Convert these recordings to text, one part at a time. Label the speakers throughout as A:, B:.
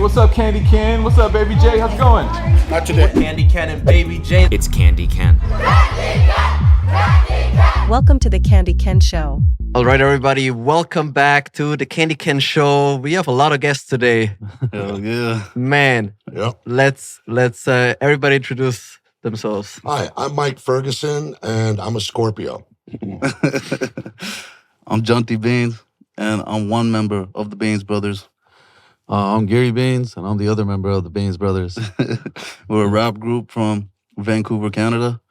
A: What's up, Candy Ken? What's up, Baby J? How's it going?
B: Not today.
C: Candy Ken and Baby J.
D: It's Candy Ken.
E: Welcome to the Candy Ken Show.
C: All right, everybody. Welcome back to the Candy Ken Show. We have a lot of guests today.
B: Hell yeah.
C: Man,
F: Yep.
C: let's everybody introduce themselves.
F: Hi, I'm Mike Ferguson, and I'm a Scorpio.
B: I'm Jonty Bains, and I'm one member of the Bains Brothers.
G: I'm Gary Bains, and I'm the other member of the Bains Brothers.
B: We're a rap group from Vancouver, Canada,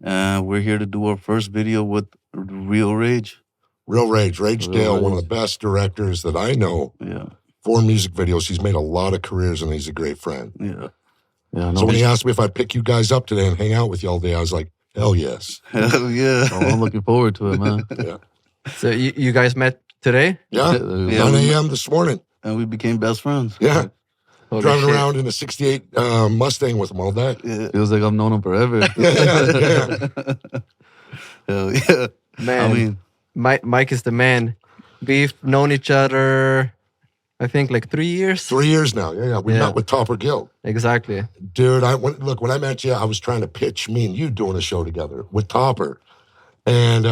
B: and we're here to do our first video with Real Rage.
F: Real Rage. Rage
G: Real
F: Dale,
G: Rage.
F: one of the best directors that I know
B: Yeah,
F: for music videos. He's made a lot of careers, and he's a great friend.
B: yeah.
G: Yeah,
F: So when he asked me if I'd pick you guys up today and hang out with you all day, I was like, hell yes.
B: Hell yeah.
G: I'm looking forward to it, man.
F: Yeah.
C: So you guys met today?
F: Yeah.
B: Yeah.
F: 9 a.m. this morning.
B: And we became best friends.
F: Yeah.
C: Holy
F: Driving
C: shit.
F: around in a 68 Mustang with him all day.
B: Yeah.
G: Feels like I've known him forever.
F: Yeah.
B: Hell yeah.
C: Man,
B: I mean,
C: Mike is the man. We've known each other, I think, like 3 years.
F: 3 years now. Yeah. We
C: Yeah.
F: met with Topper Guild.
C: Exactly.
F: Dude, when I met you, I was trying to pitch me and you doing a show together with Topper. And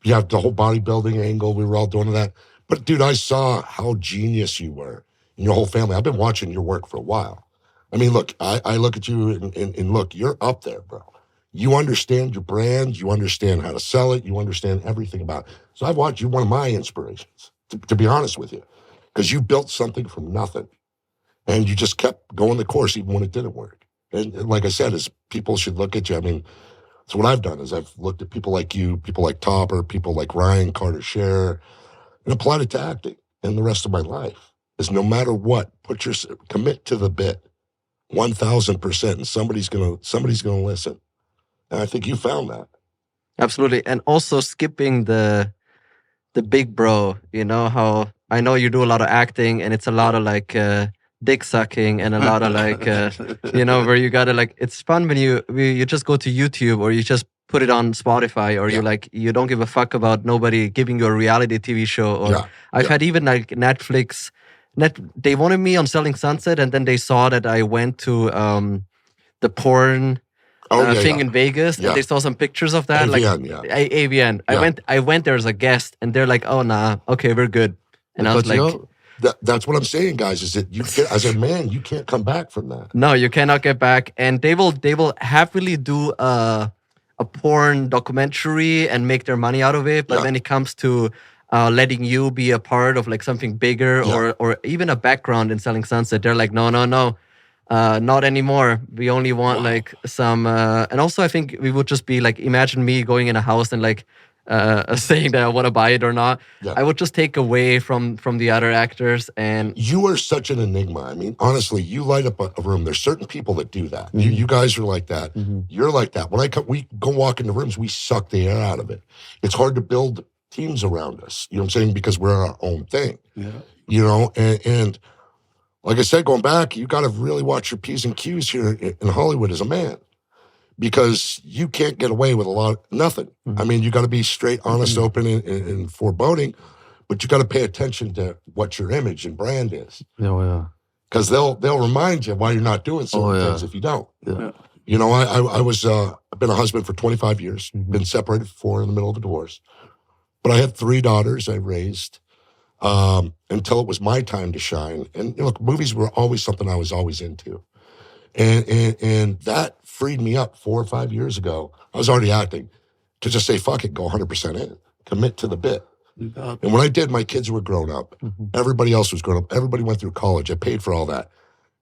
F: you have the whole bodybuilding angle. We were all doing that. But dude, I saw how genius you were and your whole family. I've been watching your work for a while. I mean, look, I look at you and look, you're up there, bro. You understand your brand. You understand how to sell it. You understand everything about it. So I've watched you, one of my inspirations, to be honest with you, because you built something from nothing. And you just kept going the course even when it didn't work. And like I said, is people should look at you. I mean, so what I've done is I've looked at people like you, people like Topper, people like Ryan Carter Scherer, and applied it to acting. And the rest of my life is no matter what, commit to the bit 1,000%, and somebody's gonna listen. And I think you found that.
C: Absolutely. And also skipping the big bro, you know, how I know you do a lot of acting and it's a lot of like dick sucking and a lot of like, you know, where you gotta like, it's fun when you just go to YouTube or you just put it on Spotify or you don't give a fuck about nobody giving you a reality TV show. Or I've had even like Netflix, they wanted me on Selling Sunset and then they saw that I went to the porn thing in Vegas and they saw some pictures of that.
F: AVN,
C: AVN.
F: Yeah.
C: I went there as a guest and they're like, oh nah, okay, we're good. And I was like,
F: that's what I'm saying, guys, is that you can't, as a man, you can't come back from that.
C: no, you cannot get back. And they will happily do a porn documentary and make their money out of it. But when it comes to letting you be a part of like something bigger or even a background in Selling Sunset, they're like, no, not anymore. We only want like some, and also I think we would just be like, imagine me going in a house and like saying that I want to buy it or not.
F: Yeah.
C: I would just take away from the other actors. And
F: You are such an enigma. I mean, honestly, you light up a room. There's certain people that do that. You guys are like that. You're like that. When we go walk into rooms, we suck the air out of it. It's hard to build teams around us. You know what I'm saying? Because we're our own thing.
B: yeah.
F: You know, and like I said, going back, you got to really watch your P's and Q's here in Hollywood as a man, because you can't get away with nothing. I mean, you got to be straight, honest, open, and foreboding, but you got to pay attention to what your image and brand is,
G: Yeah.
F: because they'll remind you why you're not doing certain things if you don't.
G: Yeah.
F: You know, I've been a husband for 25 years, been separated for 4 in the middle of a divorce, but I had 3 daughters I raised until it was my time to shine. And look, movies were always something I was always into. And that freed me up 4 or 5 years ago. I was already acting to just say, fuck it, go 100% in, commit to the bit. And when I did, my kids were grown up. Everybody else was grown up. Everybody went through college. I paid for all that.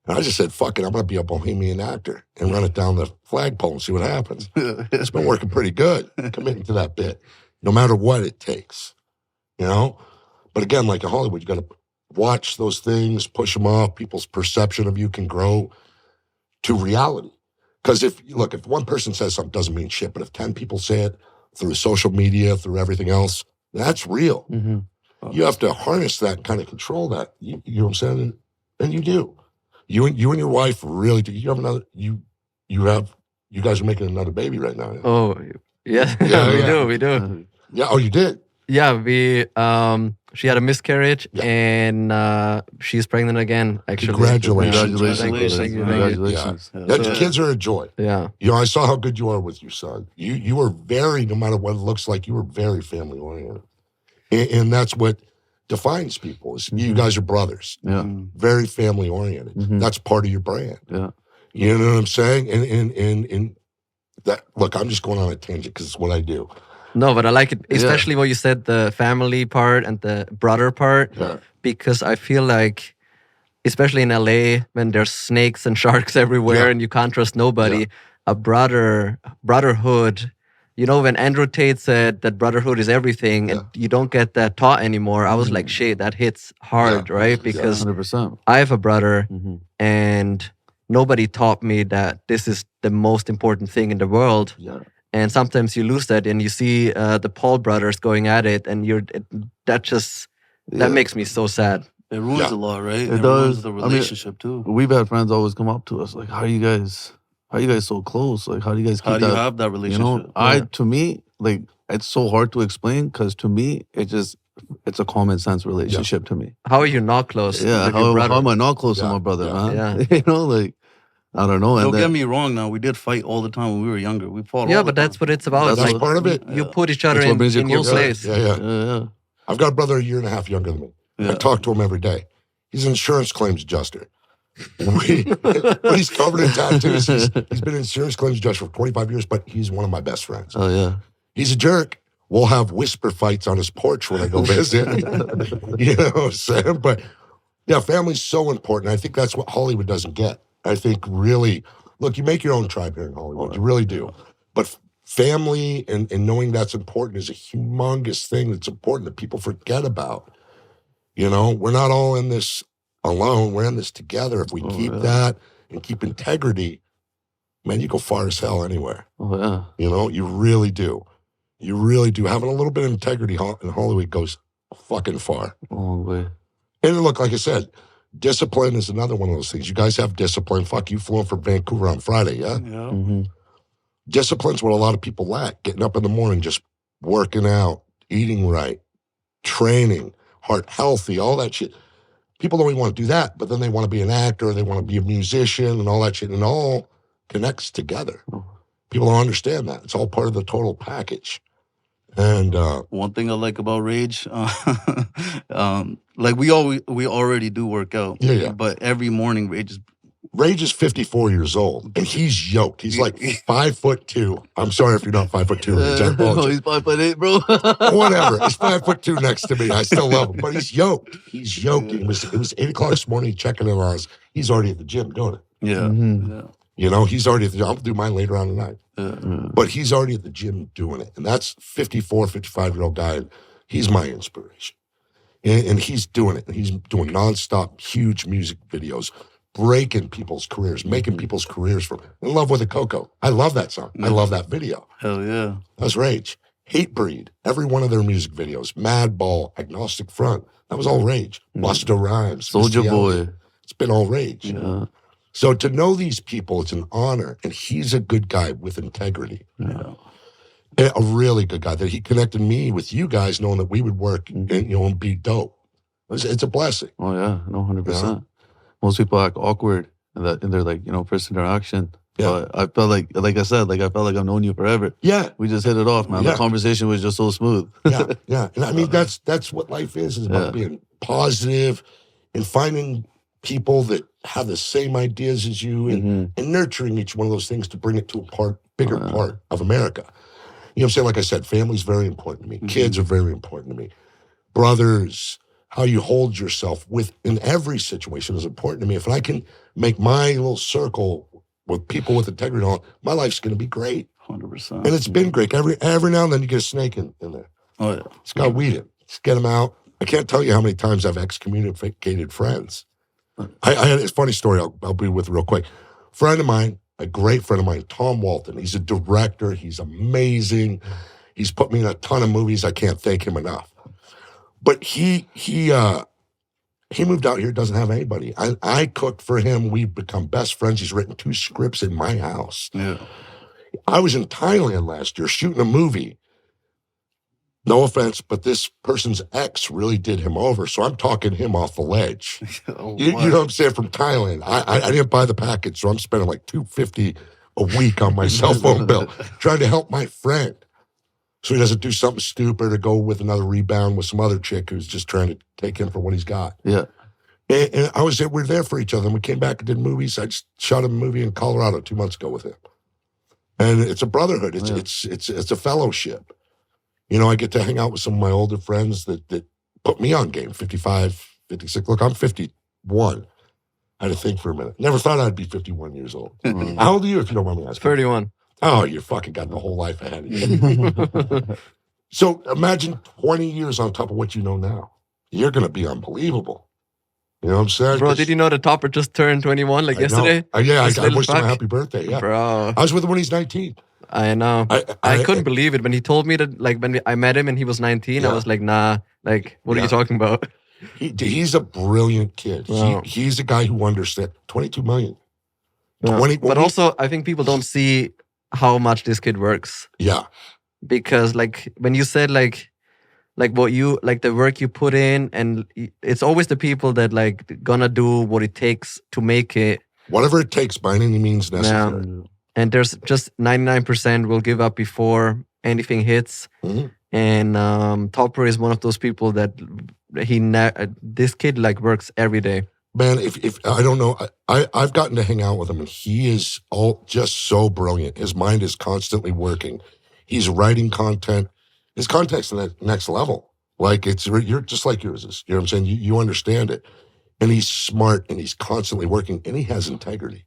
F: And I just said, fuck it, I'm going to be a bohemian actor and run it down the flagpole and see what happens. It's been working pretty good, committing to that bit, no matter what it takes, you know? But again, like in Hollywood, you got to watch those things, push them off. People's perception of you can grow to reality. Because if one person says something, doesn't mean shit. But if 10 people say it through social media, through everything else, that's real. You have to harness that and kind of control that. You know what I'm saying? And you do. You and your wife really do. You have another. You guys are making another baby right now.
C: oh yeah,
F: Yeah,
C: we
F: yeah.
C: do.
F: Yeah. Oh, you did.
C: Yeah, we She had a miscarriage,
F: Yeah.
C: and she's pregnant again. Actually,
F: Congratulations.
G: Congratulations.
C: Thank you.
G: Congratulations.
F: Yeah, the kids are a joy.
C: Yeah.
F: I saw how good you are with your son. You were very, no matter what it looks like, you were very family oriented, and that's what defines people. Is you guys are brothers.
G: Yeah.
F: Very family oriented. That's part of your brand.
G: Yeah.
F: You know what I'm saying? And that, look, I'm just going on a tangent because it's what I do.
C: No, but I like it, especially what you said, the family part and the brother part, because I feel like, especially in LA, when there's snakes and sharks everywhere and you can't trust nobody, a brotherhood, when Andrew Tate said that brotherhood is everything and you don't get that taught anymore, I was like, shit, that hits hard, right? Because
G: 100%.
C: I have a brother and nobody taught me that this is the most important thing in the world.
G: Yeah.
C: And sometimes you lose that and you see the Paul brothers going at it and that makes me so sad.
B: It ruins a lot, right?
G: It
B: ruins
G: does.
B: the relationship too.
G: We've had friends always come up to us like, how are you guys so close? Like, how do you guys keep
B: How do you
G: that?
B: have that relationship?
G: To me, like, it's so hard to explain because to me, it's a common sense relationship to me.
C: How are you not close?
G: Yeah,
C: with your brother?
G: how am I not close to my brother, man? Like, I don't know.
B: Don't get me wrong now. We did fight all the time when we were younger. We fought all the
C: but that's
B: time.
C: what it's about.
F: That's part of it.
C: You put each other
G: That's what brings you
C: in your
G: closer.
C: place.
F: Yeah. I've got a brother a year and a half younger than me. I talk to him every day. He's an insurance claims adjuster. But he's covered in tattoos. He's been an insurance claims adjuster for 25 years, but he's one of my best friends.
G: Oh, yeah.
F: He's a jerk. We'll have whisper fights on his porch when I go visit. You know what I'm saying? But yeah, family's so important. I think that's what Hollywood doesn't get. I think really, look, you make your own tribe here in Hollywood. You really do. But family and knowing that's important is a humongous thing that's important that people forget about. We're not all in this alone. We're in this together. If we keep that and keep integrity, man, you go far as hell anywhere.
G: Oh, yeah.
F: You really do. You really do. Having a little bit of integrity in Hollywood goes fucking far.
G: A long way.
F: And look, like I said, discipline is another one of those things. You guys have discipline. Fuck, you flew in from Vancouver on Friday, yeah?
B: Yeah.
F: Discipline's what a lot of people lack. Getting up in the morning, just working out, eating right, training, heart healthy, all that shit. People don't even want to do that, but then they want to be an actor, they want to be a musician and all that shit, and it all connects together. People don't understand that. It's all part of the total package. And
B: one thing I like about Rage, like we already do work out.
F: Yeah.
B: But every morning
F: Rage is 54 years old, and he's yoked. He's like 5'2". I'm sorry if you're not 5'2", Rage. I
G: No,
F: apologize.
G: he's 5'8", bro.
F: Whatever. He's 5'2" next to me. I still love him, but he's yoked. He's yoked. It was 8 o'clock this morning. Checking in on us. He's already at the gym doing it.
B: Yeah.
F: He's already at the gym. I'll do mine later on tonight. But he's already at the gym doing it, and that's 54, 55-year-old guy. And he's my inspiration, and he's doing it. And he's doing nonstop, huge music videos, breaking people's careers, making people's careers from In Love with a Coco. I love that song. I love that video.
B: Hell yeah.
F: That's Rage. Hate Breed. Every one of their music videos. Madball, Agnostic Front. That was all Rage. Busta Rhymes.
G: Soldier
F: Missy
G: Boy.
F: Elliott. It's been all Rage.
G: Yeah.
F: So to know these people, it's an honor. And he's a good guy with integrity.
G: Yeah.
F: A really good guy. That he connected me with you guys, knowing that we would work and be dope. It's a blessing.
G: Oh, yeah. No, 100%.
F: Yeah.
G: Most people act awkward in their like, first interaction.
F: Yeah.
G: But I felt like I said, I felt like I've known you forever.
F: Yeah.
G: We just hit it off, man.
F: Yeah.
G: The conversation was just so smooth.
F: Yeah. And I mean, that's what life is about being positive and finding people that have the same ideas as you and nurturing each one of those things to bring it to a bigger part of America. You know what I'm saying? Like I said, family's very important to me. Kids are very important to me. Brothers, how you hold yourself in every situation is important to me. If I can make my little circle with people with integrity on, my life's going to be great.
B: 100%.
F: And it's been great. Every now and then you get a snake in there.
B: Oh, yeah.
F: It's got weed in. Just get them out. I can't tell you how many times I've excommunicated friends. I had a funny story I'll be with real quick. Friend of mine, a great friend of mine, Tom Walton. He's a director. He's amazing. He's put me in a ton of movies. I can't thank him enough. But he moved out here, doesn't have anybody. I cooked for him. We've become best friends. He's written 2 scripts in my house.
B: Yeah.
F: I was in Thailand last year shooting a movie. No offense, but this person's ex really did him over. So I'm talking him off the ledge.
B: Oh,
F: You know what I'm saying? From Thailand. I didn't buy the package, so I'm spending like $250 a week on my cell phone bill trying to help my friend. So he doesn't do something stupid or go with another rebound with some other chick who's just trying to take him for what he's got.
G: Yeah.
F: And I was there, we were there for each other. And we came back and did movies. I just shot him a movie in Colorado 2 months ago with him. And it's a brotherhood. It's a fellowship. You know, I get to hang out with some of my older friends that put me on game, 55, 56. Look, I'm 51. I had to think for a minute. Never thought I'd be 51 years old. How old are you, if you don't mind me asking?
C: 31.
F: Oh, you fucking got the whole life ahead of you. So imagine 20 years on top of what you know now. You're going to be unbelievable. You know what I'm saying?
C: Bro, did you know the topper just turned 21 like yesterday?
F: Yeah,
C: This
F: I
C: little
F: wished him a
C: fuck?
F: happy birthday. Yeah.
C: Bro,
F: I was with him when he's 19.
C: I know. I couldn't believe it when he told me that, like, when I met him and he was 19,
F: Yeah.
C: I was like, nah, like, what are
F: Yeah.
C: you talking about?
F: He's a brilliant kid.
C: Wow.
F: He's a guy who understands. 22 million.
C: Yeah.
F: 20,
C: But also, I think people don't see how much this kid works.
F: Yeah.
C: Because, like, when you said, like what you, like, the work you put in, and it's always the people that, like, gonna do what it takes to make it.
F: Whatever it takes by any means necessary.
C: And there's just 99% will give up before anything hits.
F: Mhm.
C: And Topper is one of those people that this kid, like, works every day.
F: Man, if I don't know, I've gotten to hang out with him, and he is just so brilliant. His mind is constantly working. He's writing content. His content's the next level. Like, you're just like yours is. You know what I'm saying? You understand it. And he's smart, and he's constantly working, and he has integrity.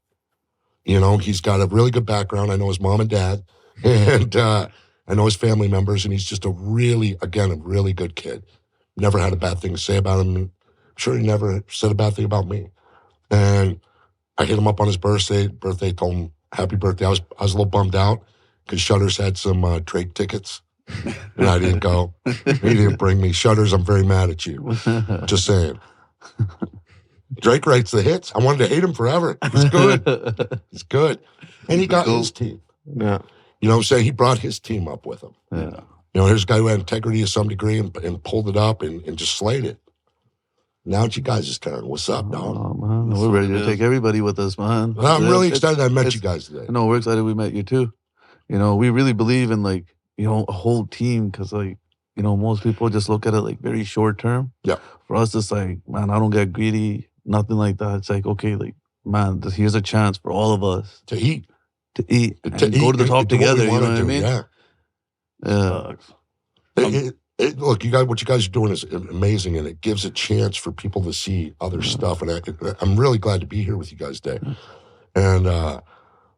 F: You know, he's got a really good background. I know his mom and dad, and I know his family members, and he's just a really good kid. Never had a bad thing to say about him. I'm sure he never said a bad thing about me. And I hit him up on his birthday, told him happy birthday. I was a little bummed out because Shutters had some Drake tickets, and I didn't go. He didn't bring me. Shutters, I'm very mad at you. Just saying. Drake writes the hits. I wanted to hate him forever. He's good. He's good. And he got his team.
C: Yeah.
F: You know what I'm saying? He brought his team up with him.
G: Yeah.
F: You know, here's a guy who had integrity to some degree and pulled it up and just slayed it. Now it's you guys' turn. What's up, dog?
G: Oh, man. We're ready to take everybody with us, man.
F: Well, I'm really excited I met
G: it's-
F: you guys today.
G: No, we're excited we met you too. You know, we really believe in, like, you know, a whole team because, like, you know, most people just look at it like very short term.
F: Yeah.
G: For us, it's like, man, I don't get greedy, nothing like that. It's like, okay, like, man, here's a chance for all of us
F: To eat.
G: to eat and go to the top
F: and do
G: together.
F: we
G: You know
F: wanna
G: what I
F: do,
G: mean?
F: Yeah.
G: Yeah.
F: Look, what you guys are doing is amazing, and it gives a chance for people to see other stuff. And I'm really glad to be here with you guys today. And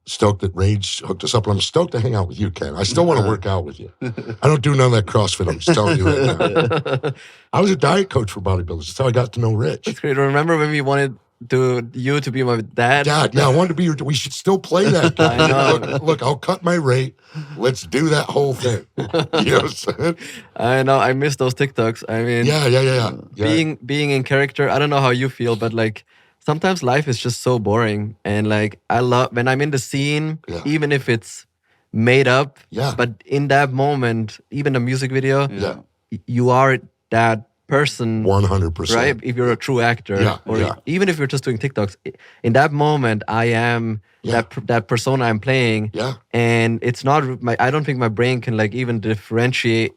F: stoked that Rage hooked us up. And I'm stoked to hang out with you, Ken. I still want to work out with you. I don't do none of that CrossFit. I'm just telling you right now. I was a diet coach for bodybuilders. That's how I got to know Rich.
C: It's great. Remember when we wanted you to be my dad?
F: Dad, yeah, I wanted to be we should still play that.
C: I know.
F: Look, I'll cut my rate. Let's do that whole thing. You know what I'm saying?
C: I know. I miss those TikToks. I mean,
F: Yeah.
C: being in character. I don't know how you feel, but, like, sometimes life is just so boring. And, like, I love when I'm in the scene,
F: Yeah.
C: even if it's made up.
F: Yeah.
C: But in that moment, even a music video,
F: Yeah.
C: you are that person.
F: 100%.
C: Right? If you're a true actor,
F: Yeah,
C: or
F: yeah.
C: even if you're just doing TikToks, in that moment, I am
F: Yeah.
C: that persona I'm playing.
F: Yeah.
C: And it's not I don't think my brain can, like, even differentiate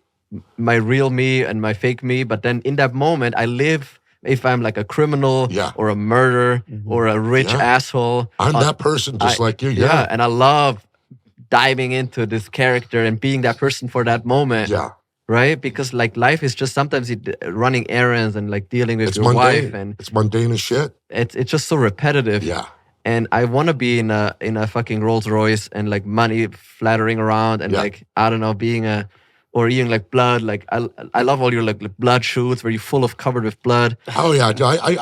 C: my real me and my fake me. But then in that moment, I live. If I'm, like, a criminal
F: Yeah.
C: or a murderer or a rich
F: Yeah.
C: asshole,
F: I'm that person just like you. Yeah.
C: and I love diving into this character and being that person for that moment.
F: Yeah.
C: Right? Because, like, life is just sometimes running errands and, like, dealing with
F: It's
C: your
F: mundane.
C: wife, and
F: It's mundane as shit.
C: it's just so repetitive.
F: Yeah.
C: And I want to be in a fucking Rolls Royce and, like, money flattering around and
F: Yeah.
C: like, I don't know, or eating, like, blood. Like, I love all your, like, blood shoots where you're full of covered with blood.
F: Oh yeah,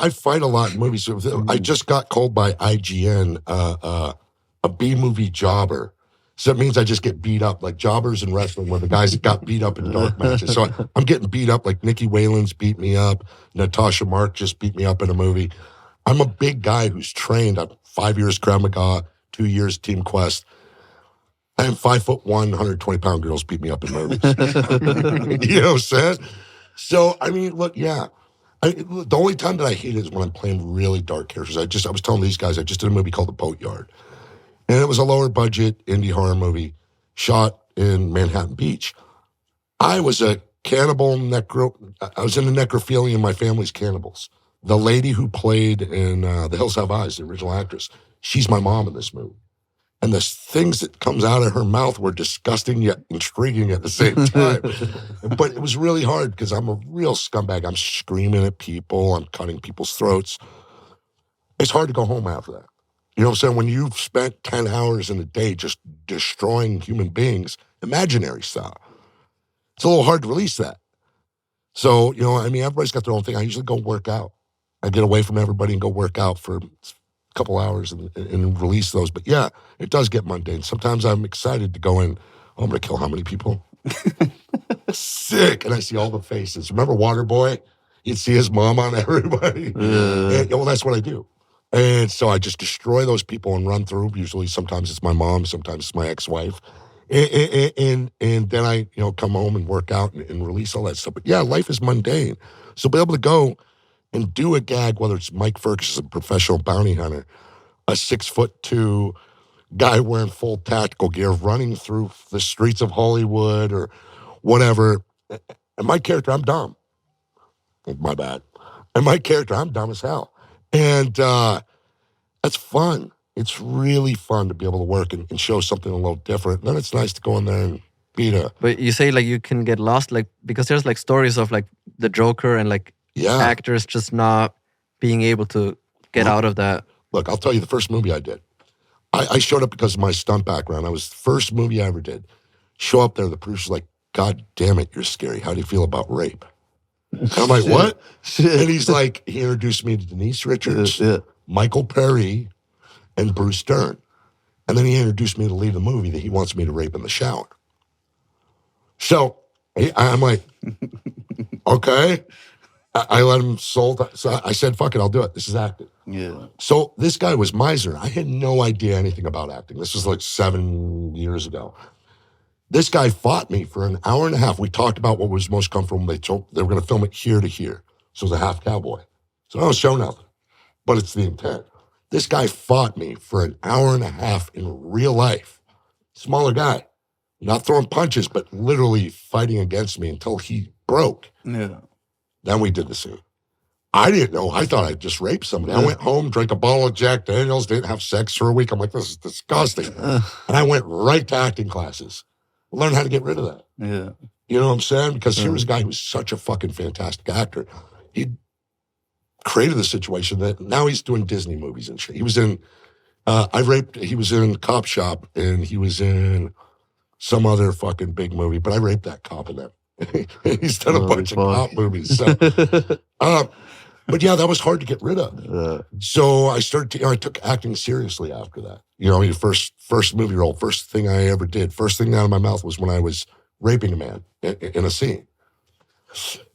F: I fight a lot in movies. I just got called by IGN a B movie jobber. So that means I just get beat up, like jobbers in wrestling, where the guys got beat up in dark matches. So I'm getting beat up, like Nikki Whalen's beat me up, Natasha Mark just beat me up in a movie. I'm a big guy who's trained on 5 years Krav Maga, 2 years Team Quest. And 5'1", 120-pound girls beat me up in movies. You know what I'm saying? So, I mean, look, yeah. The only time that I hate it is when I'm playing really dark characters. I was telling these guys, I just did a movie called The Boatyard. And it was a lower budget indie horror movie shot in Manhattan Beach. I was a cannibal I was into necrophilia in my family's cannibals. The lady who played in The Hills Have Eyes, the original actress, she's my mom in this movie. And the things that comes out of her mouth were disgusting yet intriguing at the same time. But it was really hard because I'm a real scumbag. I'm screaming at people. I'm cutting people's throats. It's hard to go home after that. You know what I'm saying? When you've spent 10 hours in a day just destroying human beings, imaginary style, it's a little hard to release that. So, you know, I mean, everybody's got their own thing. I usually go work out. I get away from everybody and go work out for couple hours and release those. But yeah, it does get mundane. Sometimes I'm excited to go in, oh, I'm going to kill how many people? Sick. And I see all the faces. Remember Waterboy? You'd see his mom on everybody. And, well, that's what I do. And so I just destroy those people and run through. Usually, sometimes it's my mom, sometimes it's my ex-wife. And then I, you know, come home and work out and release all that stuff. But yeah, life is mundane. So be able to go and do a gag, whether it's Mike Ferguson, professional bounty hunter, a 6'2" guy wearing full tactical gear running through the streets of Hollywood or whatever. And my character, I'm dumb. My bad. And my character, I'm dumb as hell. And that's fun. It's really fun to be able to work and show something a little different. And then it's nice to go in there and beat a...
C: But you say like you can get lost, like, because there's like stories of like the Joker and like actors just not being able to get out of that.
F: Look, I'll tell you the first movie I did. I showed up because of my stunt background. I was the first movie I ever did. Show up there, the producer's like, God damn it, you're scary. How do you feel about rape? And I'm like, what? And he's like, he introduced me to Denise Richards, Michael Perry, and Bruce Dern. And then he introduced me to lead the movie that he wants me to rape in the shower. So I'm like, okay. I let him sold. So I said, fuck it, I'll do it. This is acting.
B: Yeah.
F: So this guy was Meisner. I had no idea anything about acting. This was like 7 years ago. This guy fought me for an hour and a half. We talked about what was most comfortable. They told they were going to film it here to here. So it was a half cowboy. So I don't show nothing, but it's the intent. This guy fought me for an hour and a half in real life. Smaller guy, not throwing punches, but literally fighting against me until he broke.
B: Yeah.
F: Then we did the scene. I didn't know. I thought I'd just raped somebody. I went home, drank a bottle of Jack Daniels, didn't have sex for a week. I'm like, this is disgusting. And I went right to acting classes. Learn how to get rid of that.
B: Yeah.
F: You know what I'm saying? Because here was a guy who was such a fucking fantastic actor. He created the situation that now he's doing Disney movies and shit. He was in, he was in Cop Shop and he was in some other fucking big movie, but I raped that cop in that. He's done a bunch of cop movies. So, but yeah, that was hard to get rid of. So I started, I took acting seriously after that. You know, first movie role, first thing I ever did, first thing out of my mouth was when I was raping a man in a scene.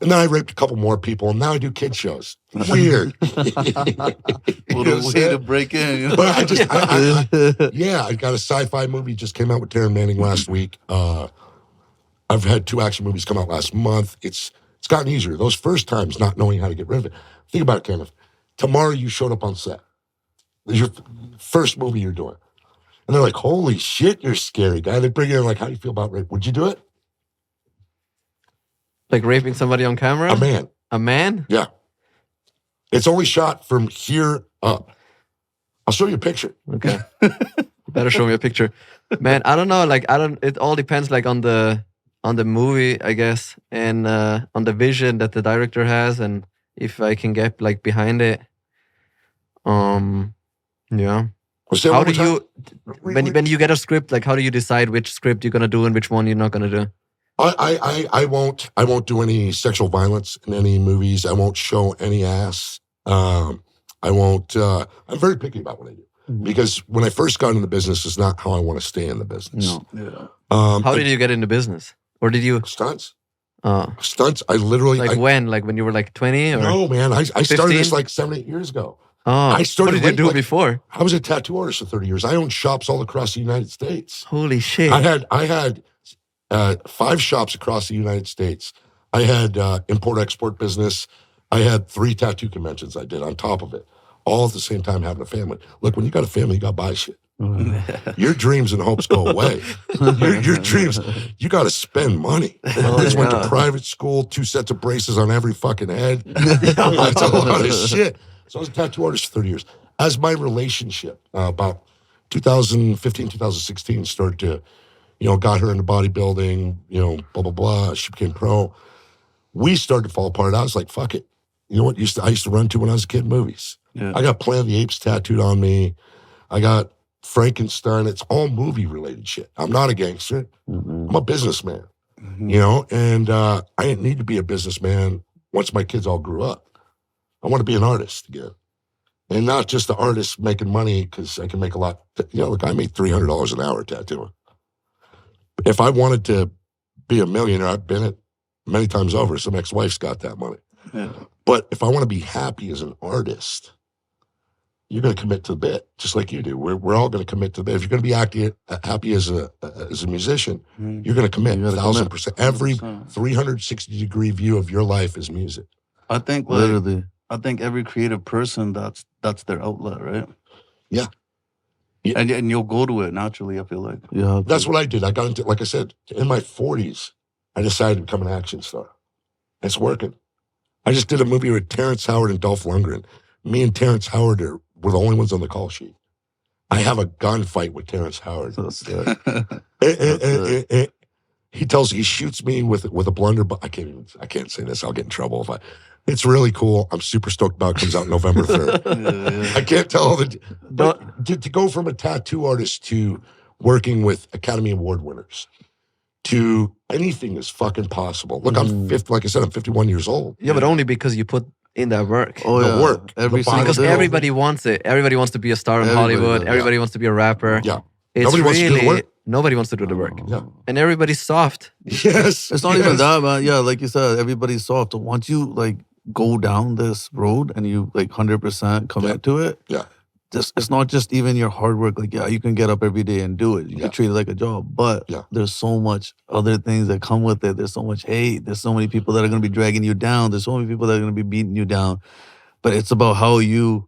F: And then I raped a couple more people, and now I do kid shows. Weird.
B: What a way to break in. You know?
F: But I got a sci-fi movie just came out with Taryn Manning last week. I've had 2 action movies come out last month. It's gotten easier. Those first times not knowing how to get rid of it. Think about it, Kenneth. Tomorrow you showed up on set. This is your first movie you're doing. And they're like, holy shit, you're scary, guy. They bring you in like, how do you feel about rape? Would you do it?
C: Like raping somebody on camera?
F: A man.
C: A man?
F: Yeah. It's only shot from here up. I'll show you a picture.
C: Okay. You better show me a picture. Man, I don't know. Like, it all depends like on the movie, I guess, and on the vision that the director has, and if I can get like behind it. Yeah. How do you, when you get a script, like how do you decide which script you're gonna do and which one you're not gonna do?
F: I won't do any sexual violence in any movies. I won't show any ass. I won't. I'm very picky about what I do because when I first got into the business, it's not how I want to stay in the business.
B: No. Yeah.
C: How did you get into business, or did you
F: stunts? Stunts. I literally
C: when? Like when you were like 20 or
F: no, man. I started this like 7-8 years ago.
C: Oh,
F: I
C: what
F: started
C: did you
F: late,
C: do
F: like-
C: before?
F: I was a tattoo artist for 30 years. I owned shops all across the United States.
C: Holy shit.
F: I had 5 shops across the United States. I had import-export business. I had 3 tattoo conventions I did on top of it, all at the same time having a family. Look, when you got a family, you got to buy shit. Your dreams and hopes go away. Your dreams, you got to spend money. I just went to
C: yeah.
F: private school, 2 sets of braces on every fucking head. That's a lot of shit. So I was a tattoo artist for 30 years. As my relationship, about 2015, 2016, started to, got her into bodybuilding, blah, blah, blah. She became pro. We started to fall apart. I was like, fuck it. You know what I used to run to when I was a kid? Movies.
B: Yeah.
F: I got Planet of the Apes tattooed on me. I got Frankenstein. It's all movie-related shit. I'm not a gangster. I'm a businessman, and I didn't need to be a businessman once my kids all grew up. I want to be an artist again. And not just the artist making money because I can make a lot. Look, I made $300 an hour tattooing. If I wanted to be a millionaire, I've been it many times over. Some ex-wife's got that money.
B: Yeah.
F: But if I want to be happy as an artist, you're going to commit to the bit, just like you do. We're all going to commit to the bit. If you're going to be happy as a musician, you're going to commit 1,000%. Every 360-degree view of your life is music.
B: I think
G: Literally.
B: I think every creative person, that's their outlet, right?
F: Yeah.
B: And you'll go to it naturally, I feel like.
G: Yeah.
F: That's what I did. I got into, like I said, in my 40s, I decided to become an action star. It's working. I just did a movie with Terrence Howard and Dolph Lundgren. Me and Terrence Howard were the only ones on the call sheet. I have a gunfight with Terrence Howard.
G: So sick.
F: He shoots me with a blunderbuss. I can't say this. I'll get in trouble it's really cool. I'm super stoked about it. Comes out November 3rd.
B: Yeah.
F: I can't tell but to go from a tattoo artist to working with Academy Award winners to anything is fucking possible. Look, I'm 50, like I said, I'm 51 years old.
C: Yeah, but only because you put in that work.
G: Oh,
F: The
G: yeah.
F: work,
G: Every
F: the
G: single
C: Because
F: bodybuilding.
G: day.
C: everybody wants it. Everybody wants to be a star in
G: Everybody
C: Hollywood.
G: does,
C: Everybody wants to be a rapper.
F: Yeah.
C: It's
F: Nobody wants to do the work.
C: Nobody wants to do the work.
F: Yeah.
C: And everybody's soft.
F: Yes.
G: It's not even that, man. Yeah, like you said, everybody's soft. Once you like go down this road and you like 100% commit to it,
F: Yeah.
G: it's not just even your hard work. Like, yeah, you can get up every day and do it. You
F: Yeah.
G: can treat it like a job, but
F: Yeah.
G: there's so much other things that come with it. There's so much hate. There's so many people that are going to be dragging you down. There's so many people that are going to be beating you down. But it's about how you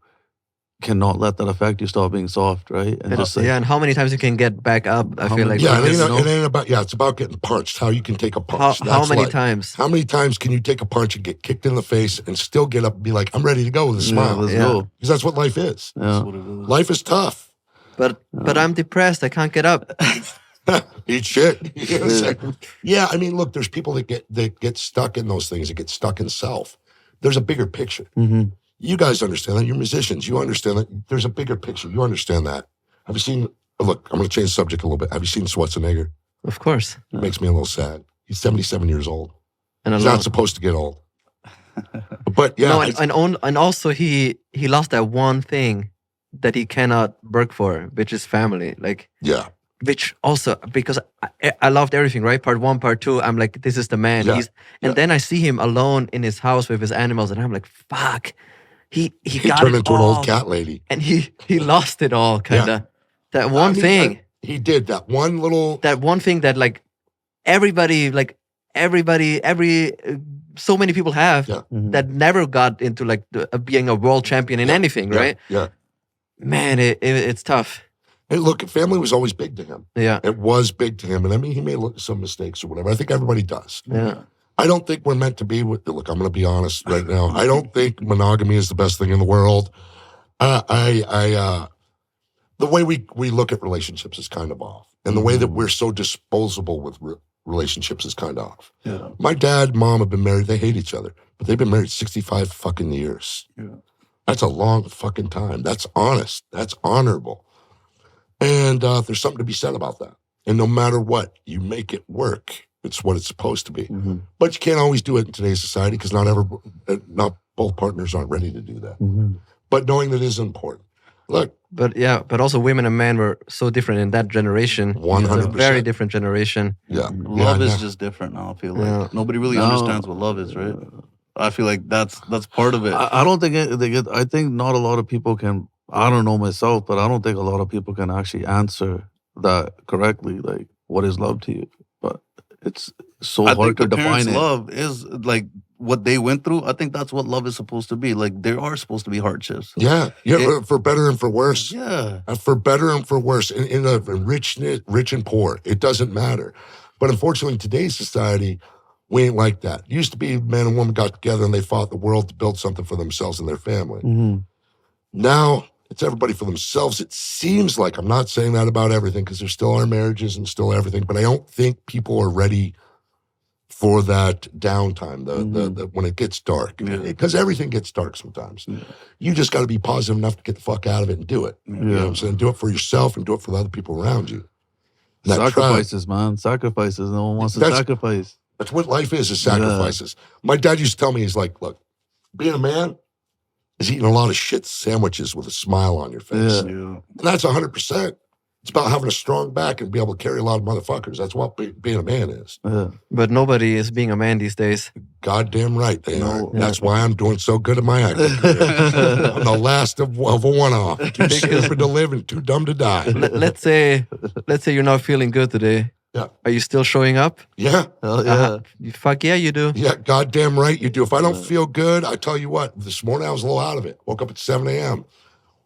G: cannot let that affect you. Stop being soft, right? And just like,
C: Yeah, and how many times you can get back up, I
G: How
C: feel
G: many-
C: like.
F: Yeah,
C: because-
F: it ain't about, it's about getting punched, how you can take a punch.
C: how
F: That's
C: many
F: life.
C: times?
F: How many times can you take a punch and get kicked in the face and still get up and be like, I'm ready to go with a
G: yeah,
F: smile?
G: let's
C: Yeah.
G: go.
F: Because that's what life is.
G: Yeah.
B: That's what it is.
F: Life is tough.
C: But I'm depressed. I can't get up.
F: Eat shit. You know what I'm saying? Yeah, I mean, look, there's people that get stuck in those things, that get stuck in self. There's a bigger picture.
G: Mm-hmm.
F: You guys understand that. You're musicians. You understand that. There's a bigger picture. You understand that. Have you seen, look, I'm going to change the subject a little bit. Have you seen Schwarzenegger?
C: Of course.
F: It makes me a little sad. He's 77 years old.
C: And
F: He's
C: alone.
F: not supposed to get old. But yeah,
C: No,
F: it's-
C: and also he lost that one thing that he cannot work for, which is family. Like,
F: yeah,
C: which also, because I loved everything, right? Part 1, part 2, I'm like, this is the man.
F: Yeah,
C: And then I see him alone in his house with his animals, and I'm like, fuck. He
F: he
C: got
F: turned
C: it
F: into an
C: all,
F: old cat lady.
C: and he lost it all, kind of. That one
F: I mean,
C: thing.
F: he did that one little.
C: That one thing that like everybody, so many people have
F: Yeah.
C: that never got into like being a world champion in anything,
F: Yeah,
C: right?
F: Yeah.
C: Man, it's tough.
F: Hey, look, family was always big to him.
C: Yeah,
F: It was big to him, and I mean, he made some mistakes or whatever. I think everybody does.
C: yeah.
F: I don't think we're meant to be with. Look, I'm going to be honest right now. I don't think monogamy is the best thing in the world. The way we look at relationships is kind of off, and the way that we're so disposable with relationships is kind of off.
B: Yeah.
F: My dad, mom have been married. They hate each other, but they've been married 65 fucking years.
B: Yeah.
F: That's a long fucking time. That's honest. That's honorable. And there's something to be said about that. And no matter what, you make it work. It's what it's supposed to be.
G: Mm-hmm.
F: But you can't always do it in today's society because not both partners aren't ready to do that.
G: Mm-hmm.
F: But knowing that is important. Look,
C: But also women and men were so different in that generation.
F: 100%.
C: It's a very different generation.
F: yeah.
B: Love
F: yeah,
B: is
F: yeah.
B: just different now, I feel like.
C: Yeah.
B: Nobody really
G: No.
B: understands what love is, right? I feel like that's part of it.
G: I don't think I think not a lot of people can. I don't know myself, but I don't think a lot of people can actually answer that correctly. Like, what is love to you? But it's so
B: I
G: hard
B: think
G: to
B: the
G: define
B: parents'
G: it.
B: love is like what they went through. I think that's what love is supposed to be. Like there are supposed to be hardships.
F: Yeah, for better and for worse.
B: Yeah.
F: For better and for worse, in rich and poor, it doesn't matter. But unfortunately, in today's society, we ain't like that. It used to be man and woman got together and they fought the world to build something for themselves and their family.
G: Mm-hmm.
F: Now, it's everybody for themselves. It seems like, I'm not saying that about everything because there still are marriages and still everything, but I don't think people are ready for that downtime, the when it gets dark. Because everything gets dark sometimes.
B: Yeah.
F: You just got to be positive enough to get the fuck out of it and do it. You know what I'm saying? Do it for yourself and do it for the other people around you. That
G: Sacrifices, man. Sacrifices. No one wants to sacrifice.
F: That's what life is sacrifices. My dad used to tell me, he's like, look, being a man is eating a lot of shit sandwiches with a smile on your face.
G: Yeah.
F: And that's 100%. It's about having a strong back and be able to carry a lot of motherfuckers. That's what being a man is.
G: Yeah.
C: But nobody is being a man these days.
F: Goddamn right they are. That's why I'm doing so good at my acting career. I'm the last of a one-off. Too stupid to live and too dumb to die.
C: Let's say you're not feeling good today.
F: Yeah.
C: Are you still showing up?
F: Yeah.
G: Hell yeah.
C: Fuck yeah, you do.
F: Yeah, goddamn right you do. If I don't feel good, I tell you what, this morning I was a little out of it. Woke up at 7 a.m.,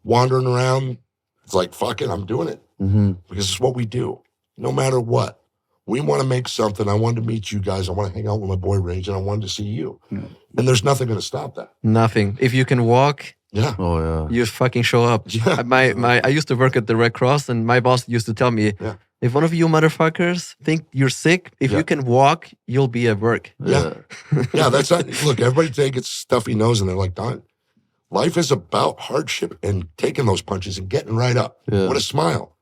F: wandering around. It's like, fuck it, I'm doing it.
G: Mm-hmm.
F: Because it's what we do, no matter what. We want to make something. I wanted to meet you guys. I want to hang out with my boy Rage, and I wanted to see you.
B: Yeah.
F: And there's nothing going to stop that.
C: Nothing. If you can walk,
F: Yeah.
G: Oh yeah.
C: you fucking show up.
F: Yeah.
C: I used to work at the Red Cross, and my boss used to tell me,
F: Yeah.
C: if one of you motherfuckers think you're sick, if you can walk, you'll be at work.
F: Yeah. Yeah, that's not, look, everybody today gets stuffy nose and they're like, done. Life is about hardship and taking those punches and getting right up
G: Yeah.
F: with a smile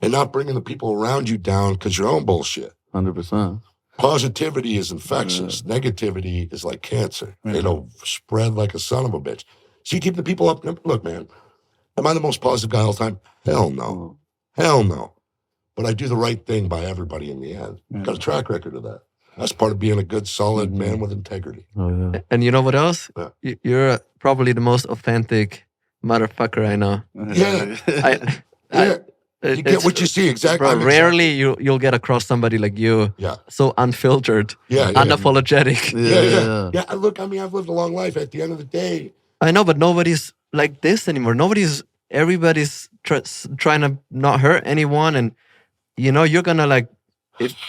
F: and not bringing the people around you down because your own bullshit.
G: 100%.
F: Positivity is infectious. Negativity is like cancer. It'll spread like a son of a bitch. So you keep the people up. Look, man, am I the most positive guy all the time? Hell no. Hell no. But I do the right thing by everybody in the end. Got a track record of that. That's part of being a good, solid man with integrity.
G: Oh yeah.
C: And you know what else?
F: Yeah.
C: You're probably the most authentic motherfucker I know.
F: Yeah. You get what you see, exactly.
C: Bro, rarely you'll get across somebody like you.
F: Yeah.
C: So unfiltered,
F: Yeah.
C: unapologetic.
F: Yeah. Look, I mean, I've lived a long life. At the end of the day,
C: I know, but nobody's like this anymore. Everybody's trying to not hurt anyone. And, you know, you're going to like,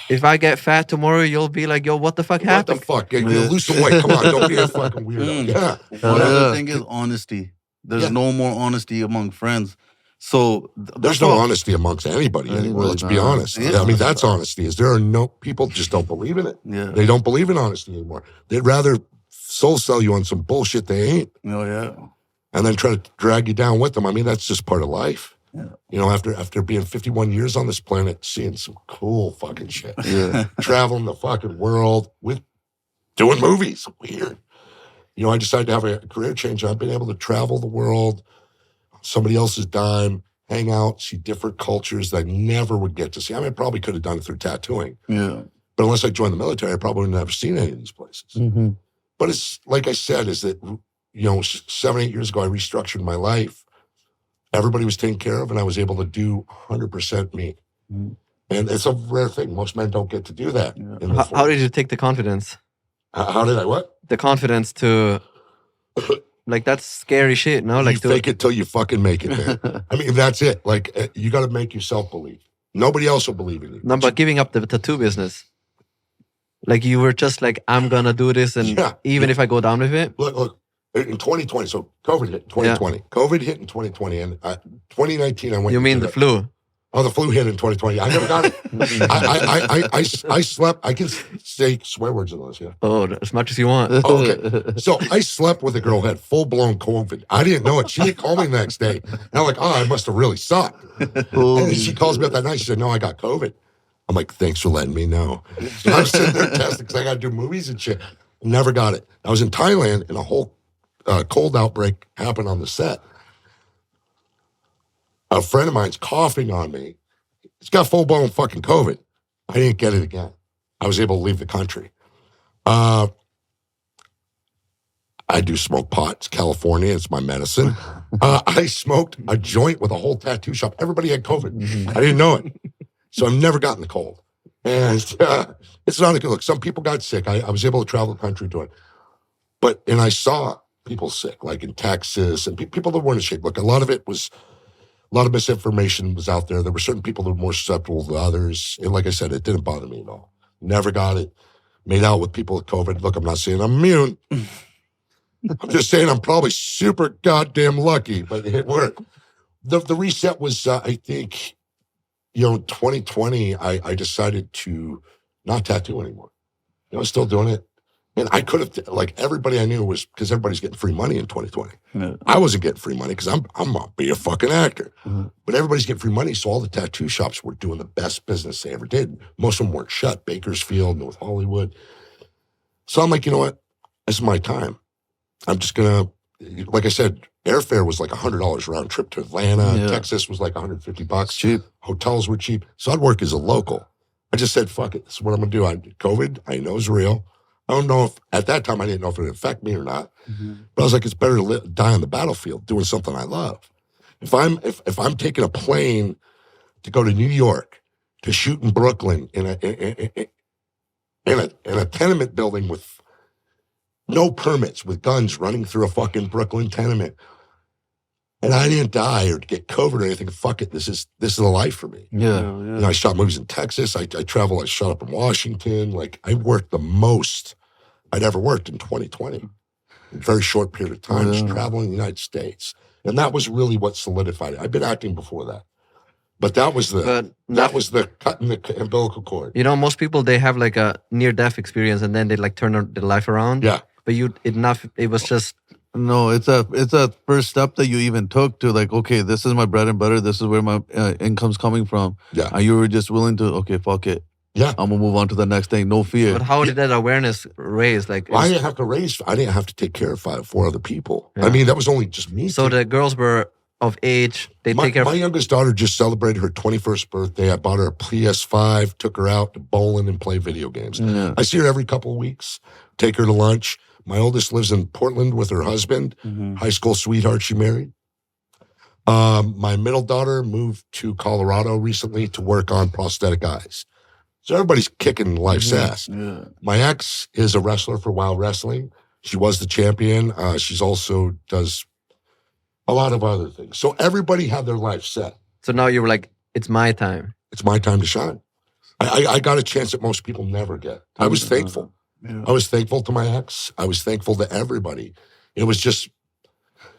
C: if I get fat tomorrow, you'll be like, yo, what the fuck happened?
F: What the fuck? You lose some weight. Come on. Don't be a fucking weirdo. Yeah.
B: One other thing is honesty. There's no more honesty among friends. So
F: there's no honesty amongst anybody anymore. Let's be honest. Yeah, I mean, that's honesty. Is there are no people just don't believe in it.
B: Yeah.
F: They don't believe in honesty anymore. They'd rather soul sell you on some bullshit they ain't.
B: Oh yeah.
F: And then try to drag you down with them. I mean, that's just part of life.
B: Yeah.
F: You know, after being 51 years on this planet, seeing some cool fucking shit.
G: Yeah.
F: Traveling the fucking world with doing movies. Weird. You know, I decided to have a career change. I've been able to travel the world, somebody else's dime, hang out, see different cultures that I never would get to see. I mean, I probably could have done it through tattooing.
B: Yeah.
F: But unless I joined the military, I probably would have never seen any of these places.
G: Mm-hmm.
F: But it's, like I said, is that, you know, 7, 8 years ago, I restructured my life. Everybody was taken care of, and I was able to do 100% me.
G: Mm-hmm.
F: And it's a rare thing. Most men don't get to do that.
B: Yeah.
C: How did you take the confidence?
F: How did I what?
C: The confidence to, like, that's scary shit, no? Like,
F: You fake it till you fucking make it, man. I mean, that's it. Like, you got to make yourself believe. Nobody else will believe in you.
C: No, but giving up the tattoo business. Like, you were just like, I'm going to do this, and even if I go down with it.
F: Look, in 2020, so COVID hit in 2020. Yeah. COVID hit in 2020, and 2019 I went.
C: You mean the flu?
F: Oh, the flu hit in 2020. I never got it. I slept. I can say swear words in this, yeah.
C: Oh, as much as you want.
F: Oh, okay. So I slept with a girl who had full-blown COVID. I didn't know it. She didn't call me the next day. And I'm like, oh, I must have really sucked. And she calls me up that night. She said, no, I got COVID. I'm like, thanks for letting me know. So I'm sitting there testing because I got to do movies and shit. Never got it. I was in Thailand and a whole cold outbreak happened on the set. A friend of mine's coughing on me. He's got full-blown fucking COVID. I didn't get it again. I was able to leave the country. I do smoke pot. It's California. It's my medicine. I smoked a joint with a whole tattoo shop. Everybody had COVID. I didn't know it. So I've never gotten the cold. And it's not a good look. Some people got sick. I was able to travel the country doing it. And I saw people sick, like in Texas, and people that weren't in shape. Look, a lot of misinformation was out there. There were certain people that were more susceptible than others. And like I said, it didn't bother me at all. Never got it. Made out with people with COVID. Look, I'm not saying I'm immune. I'm just saying I'm probably super goddamn lucky, but it worked. The reset was, I think, 2020, I decided to not tattoo anymore. I was still doing it. And I could have, like, everybody I knew was, because everybody's getting free money in 2020.
G: Yeah.
F: I wasn't getting free money because I'm going to be a fucking actor. But everybody's getting free money, so all the tattoo shops were doing the best business they ever did. Most of them weren't shut. Bakersfield, North Hollywood. So I'm like, you know what? This is my time. I'm just going to, like I said, airfare was like $100 round trip to Atlanta.
G: Yeah.
F: Texas was like $150.
G: Cheap.
F: Hotels were cheap. So I'd work as a local. I just said, fuck it. This is what I'm going to do. COVID, I know is real. I don't know if, at that time, I didn't know if it would affect me or not. But I was like, it's better to die on the battlefield doing something I love. If I'm taking a plane to go to New York to shoot in Brooklyn in a tenement building with no permits, with guns running through a fucking Brooklyn tenement, and I didn't die or get COVID or anything, fuck it. This is a life for me.
G: Yeah.
F: I shot movies in Texas. I traveled. I shot up in Washington. Like, I worked the most I'd ever worked in 2020. In a very short period of time, just traveling the United States. And that was really what solidified it. I've been acting before that. But that was the cutting the umbilical cord.
C: Most people, they have like a near-death experience and then they like turn their life around.
F: Yeah.
C: But it was just...
G: No, it's a first step that you even took to like, okay, this is my bread and butter. This is where my income's coming from.
F: Yeah.
G: And you were just willing to, okay, fuck it.
F: Yeah.
G: I'm going to move on to the next thing. No fear.
C: But how did that awareness raise? Like,
F: I didn't have to take care of 4 other people.
C: Yeah.
F: I mean, that was only just me.
C: So the girls were of age. They take care of...
F: My youngest daughter just celebrated her 21st birthday. I bought her a PS5, took her out to bowling and play video games.
G: Yeah.
F: I see her every couple of weeks, take her to lunch. My oldest lives in Portland with her husband, high school sweetheart she married. My middle daughter moved to Colorado recently to work on prosthetic eyes. So everybody's kicking life's ass.
G: Yeah.
F: My ex is a wrestler for Wild Wrestling. She was the champion. She's also does a lot of other things. So everybody had their life set.
C: So now you were like, it's my time.
F: It's my time to shine. I got a chance that most people never get. I was thankful.
G: Yeah.
F: I was thankful to my ex. I was thankful to everybody. It was just...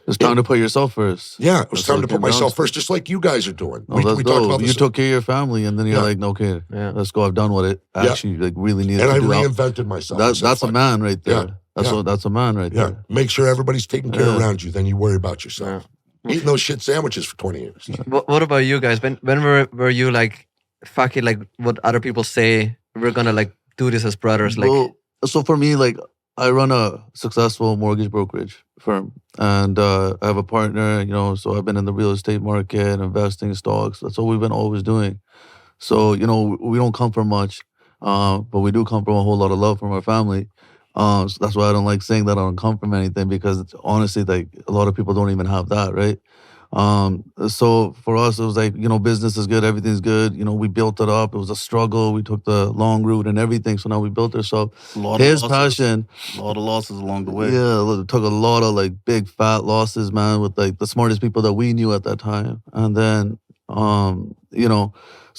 G: It's time to put yourself first.
F: Yeah, it was
G: That's
F: time
G: what
F: to put
G: it comes
F: myself
G: down
F: first, just like you guys are doing.
G: Oh,
F: We
G: that's
F: talked
G: dope.
F: about this.
G: You took care of your family, and then you're like, okay, let's go. I've done what it actually like really needed
F: and
G: to
F: I
G: do.
F: reinvented myself.
G: That's a man right there.
F: Yeah.
G: That's a man right
F: Yeah,
G: there.
F: make sure everybody's taking care around you. Then you worry about yourself. Eating those shit sandwiches for 20 years.
C: What about you guys? When were you like, fuck it, like what other people say, we're gonna like do this as brothers? Like,
G: Well, so for me, like I run a successful mortgage brokerage firm, and I have a partner. So I've been in the real estate market, investing stocks. That's what we've been always doing. So we don't come from much, but we do come from a whole lot of love from our family. So that's why I don't like saying that I don't come from anything, because it's, honestly, like a lot of people don't even have that, right? So for us, it was like, business is good, everything's good. We built it up. It was a struggle. We took the long route and everything. So now we built ourselves. His passion.
B: A lot of losses along the way.
G: Yeah, it took a lot of like big fat losses, man, with like the smartest people that we knew at that time. And then, so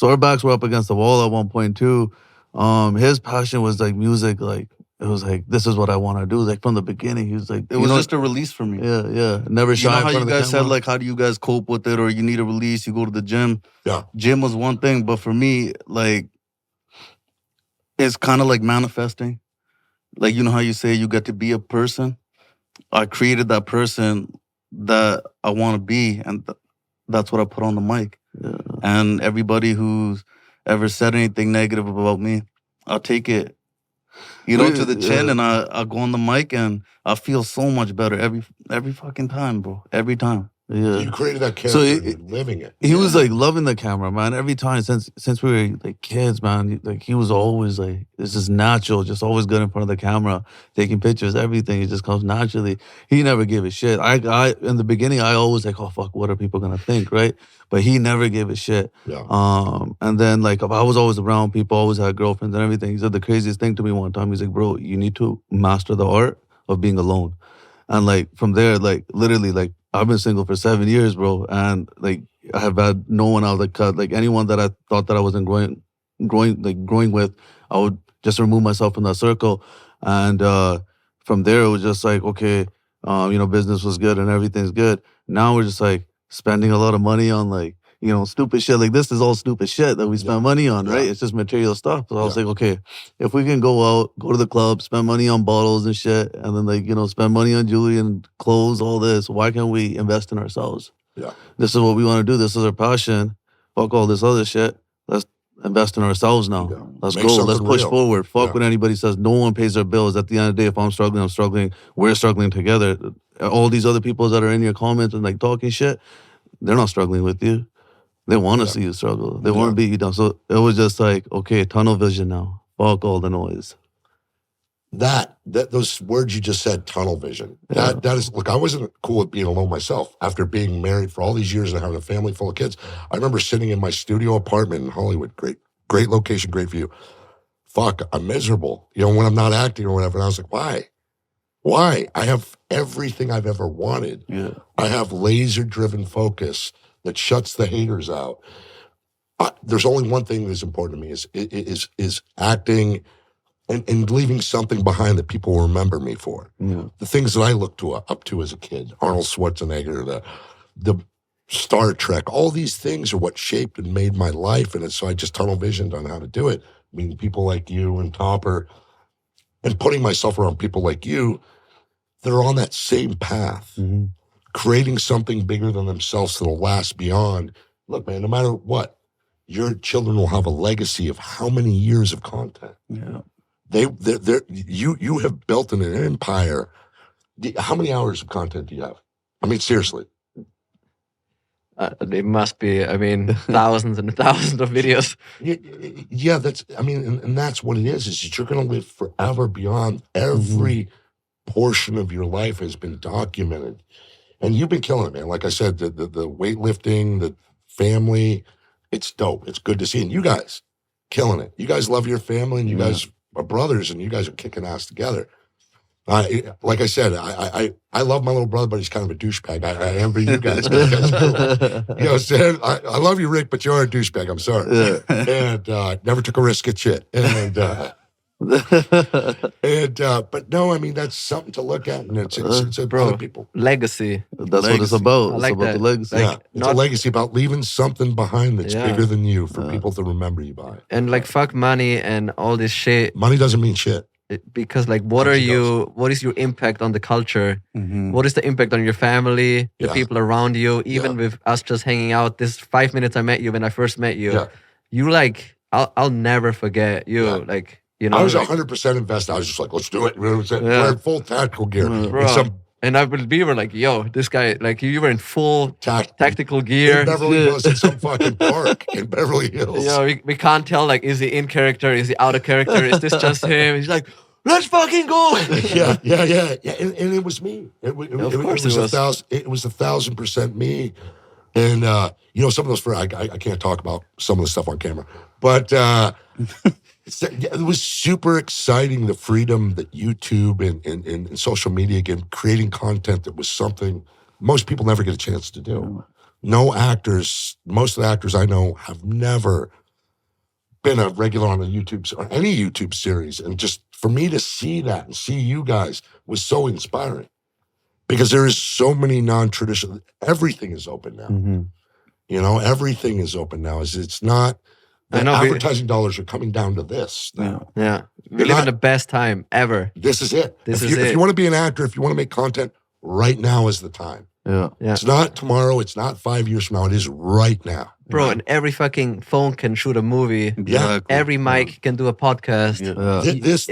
G: our backs were up against the wall at one point too. His passion was like music, like, it was like, this is what I want to do. Like from the beginning, he was like,
B: It was just a release for me.
G: Yeah. Never shy.
B: You know
G: in
B: how
G: front
B: you
G: of the
B: guys said,
G: camera?
B: like, how do you guys cope with it? Or you need a release, you go to the gym.
F: Yeah.
B: Gym was one thing, but for me, like, it's kind of like manifesting. Like, you know how you say you get to be a person? I created that person that I want to be, and that's what I put on the mic.
G: Yeah.
B: And everybody who's ever said anything negative about me, I'll take it, to the chin, and I go on the mic, and I feel so much better every fucking time, bro. Every time.
G: Yeah.
F: You created that character
G: So
F: and you're living it.
G: he was like loving the camera, man. Every time since we were like kids, man. Like he was always like, it's just natural, just always good in front of the camera, taking pictures, everything. It just comes naturally. He never gave a shit. I in the beginning, I always like, oh fuck, what are people gonna think, right? But he never gave a shit.
F: Yeah.
G: And then like I was always around people, always had girlfriends and everything. He said the craziest thing to me one time. He's like, bro, you need to master the art of being alone. And like from there, like literally, like I've been single for 7 years, bro, and like I have had no one out like cut. Like anyone that I thought that I wasn't growing with, I would just remove myself from that circle. And from there, it was just like, okay, business was good and everything's good. Now we're just like spending a lot of money on like, stupid shit. Like this is all stupid shit that we spend money on, right? It's just material stuff. So I was like, okay, if we can go out, go to the club, spend money on bottles and shit, and then like, spend money on jewelry and clothes, all this, why can't we invest in ourselves?
F: Yeah.
G: This is what we want to do. This is our passion. Fuck all this other shit. Let's invest in ourselves now.
F: Yeah.
G: Let's
F: Make
G: go. Let's
F: something
G: push
F: real.
G: forward. Fuck what anybody says. No one pays their bills. At the end of the day, if I'm struggling. We're struggling together. All these other people that are in your comments and like talking shit, they're not struggling with you. They want to see you struggle. They want to beat you down. So it was just like, okay, tunnel vision now. Fuck all the noise.
F: That those words you just said, tunnel vision. That is, look, I wasn't cool with being alone myself after being married for all these years and having a family full of kids. I remember sitting in my studio apartment in Hollywood, great location, great view. Fuck, I'm miserable, when I'm not acting or whatever. And I was like, why? Why? I have everything I've ever wanted.
G: Yeah.
F: I have laser-driven focus that shuts the haters out. There's only one thing that's important to me is acting and leaving something behind that people will remember me for.
G: Yeah.
F: The things that I looked up to as a kid, Arnold Schwarzenegger, the Star Trek, all these things are what shaped and made my life. And so I just tunnel visioned on how to do it. I mean, people like you and Topper, and putting myself around people like you that are on that same path.
G: Mm-hmm.
F: Creating something bigger than themselves that'll last beyond. Look, man, no matter what, your children will have a legacy of how many years of content.
G: Yeah.
F: You have built an empire. How many hours of content do you have? I mean, seriously.
C: It must be, thousands and thousands of videos.
F: Yeah, and that's what it is that you're going to live forever beyond every portion of your life has been documented. And you've been killing it, man. Like I said, the weightlifting, the family, it's dope. It's good to see. And you guys, killing it. You guys love your family, and you guys are brothers, and you guys are kicking ass together. Like I said, I love my little brother, but he's kind of a douchebag. I envy you guys. You guys are cool. Sam, I love you, Rick, but you're a douchebag. I'm sorry. And never took a risk at shit. And but no, I mean, that's something to look at, and it's other people.
C: Legacy.
G: That's what it's about.
C: I like
G: it's about
C: that.
G: the legacy.
F: It's a legacy about leaving something behind that's bigger than you for people to remember you by.
C: And like, fuck money and all this shit.
F: Money doesn't mean shit.
C: Because like, what is your impact on the culture?
G: Mm-hmm.
C: What is the impact on your family, the people around you? Even with us just hanging out, this 5 minutes I met you when I first met you, you like, I'll never forget you. Like,
F: I was 100% invested. I was just like, let's do it. We're in full tactical gear.
C: And we were like, yo, this guy, like, you were in full tactical gear.
F: In Beverly Hills, in some fucking park in Beverly Hills.
C: We can't tell, like, is he in character? Is he out of character? Is this just him? He's like, let's fucking go.
F: Yeah. And it was me. It was 1,000% me. And, some of those, I can't talk about some of the stuff on camera, but it was super exciting, the freedom that YouTube and social media, again, creating content that was something most people never get a chance to do. Most of the actors I know have never been a regular on a YouTube or any YouTube series. And just for me to see that and see you guys was so inspiring, because there is so many non-traditional, everything is open now.
G: Mm-hmm.
F: Everything is open now. It's not, advertising dollars are coming down to this now.
C: Yeah. We live in the best time ever.
F: This is it.
C: If
F: you want to be an actor, if you want to make content, right now is the time.
G: Yeah.
F: It's not tomorrow. It's not 5 years from now. It is right now.
C: Bro, and every fucking phone can shoot a movie.
G: Exactly.
C: Every mic can do a podcast.
G: Yeah.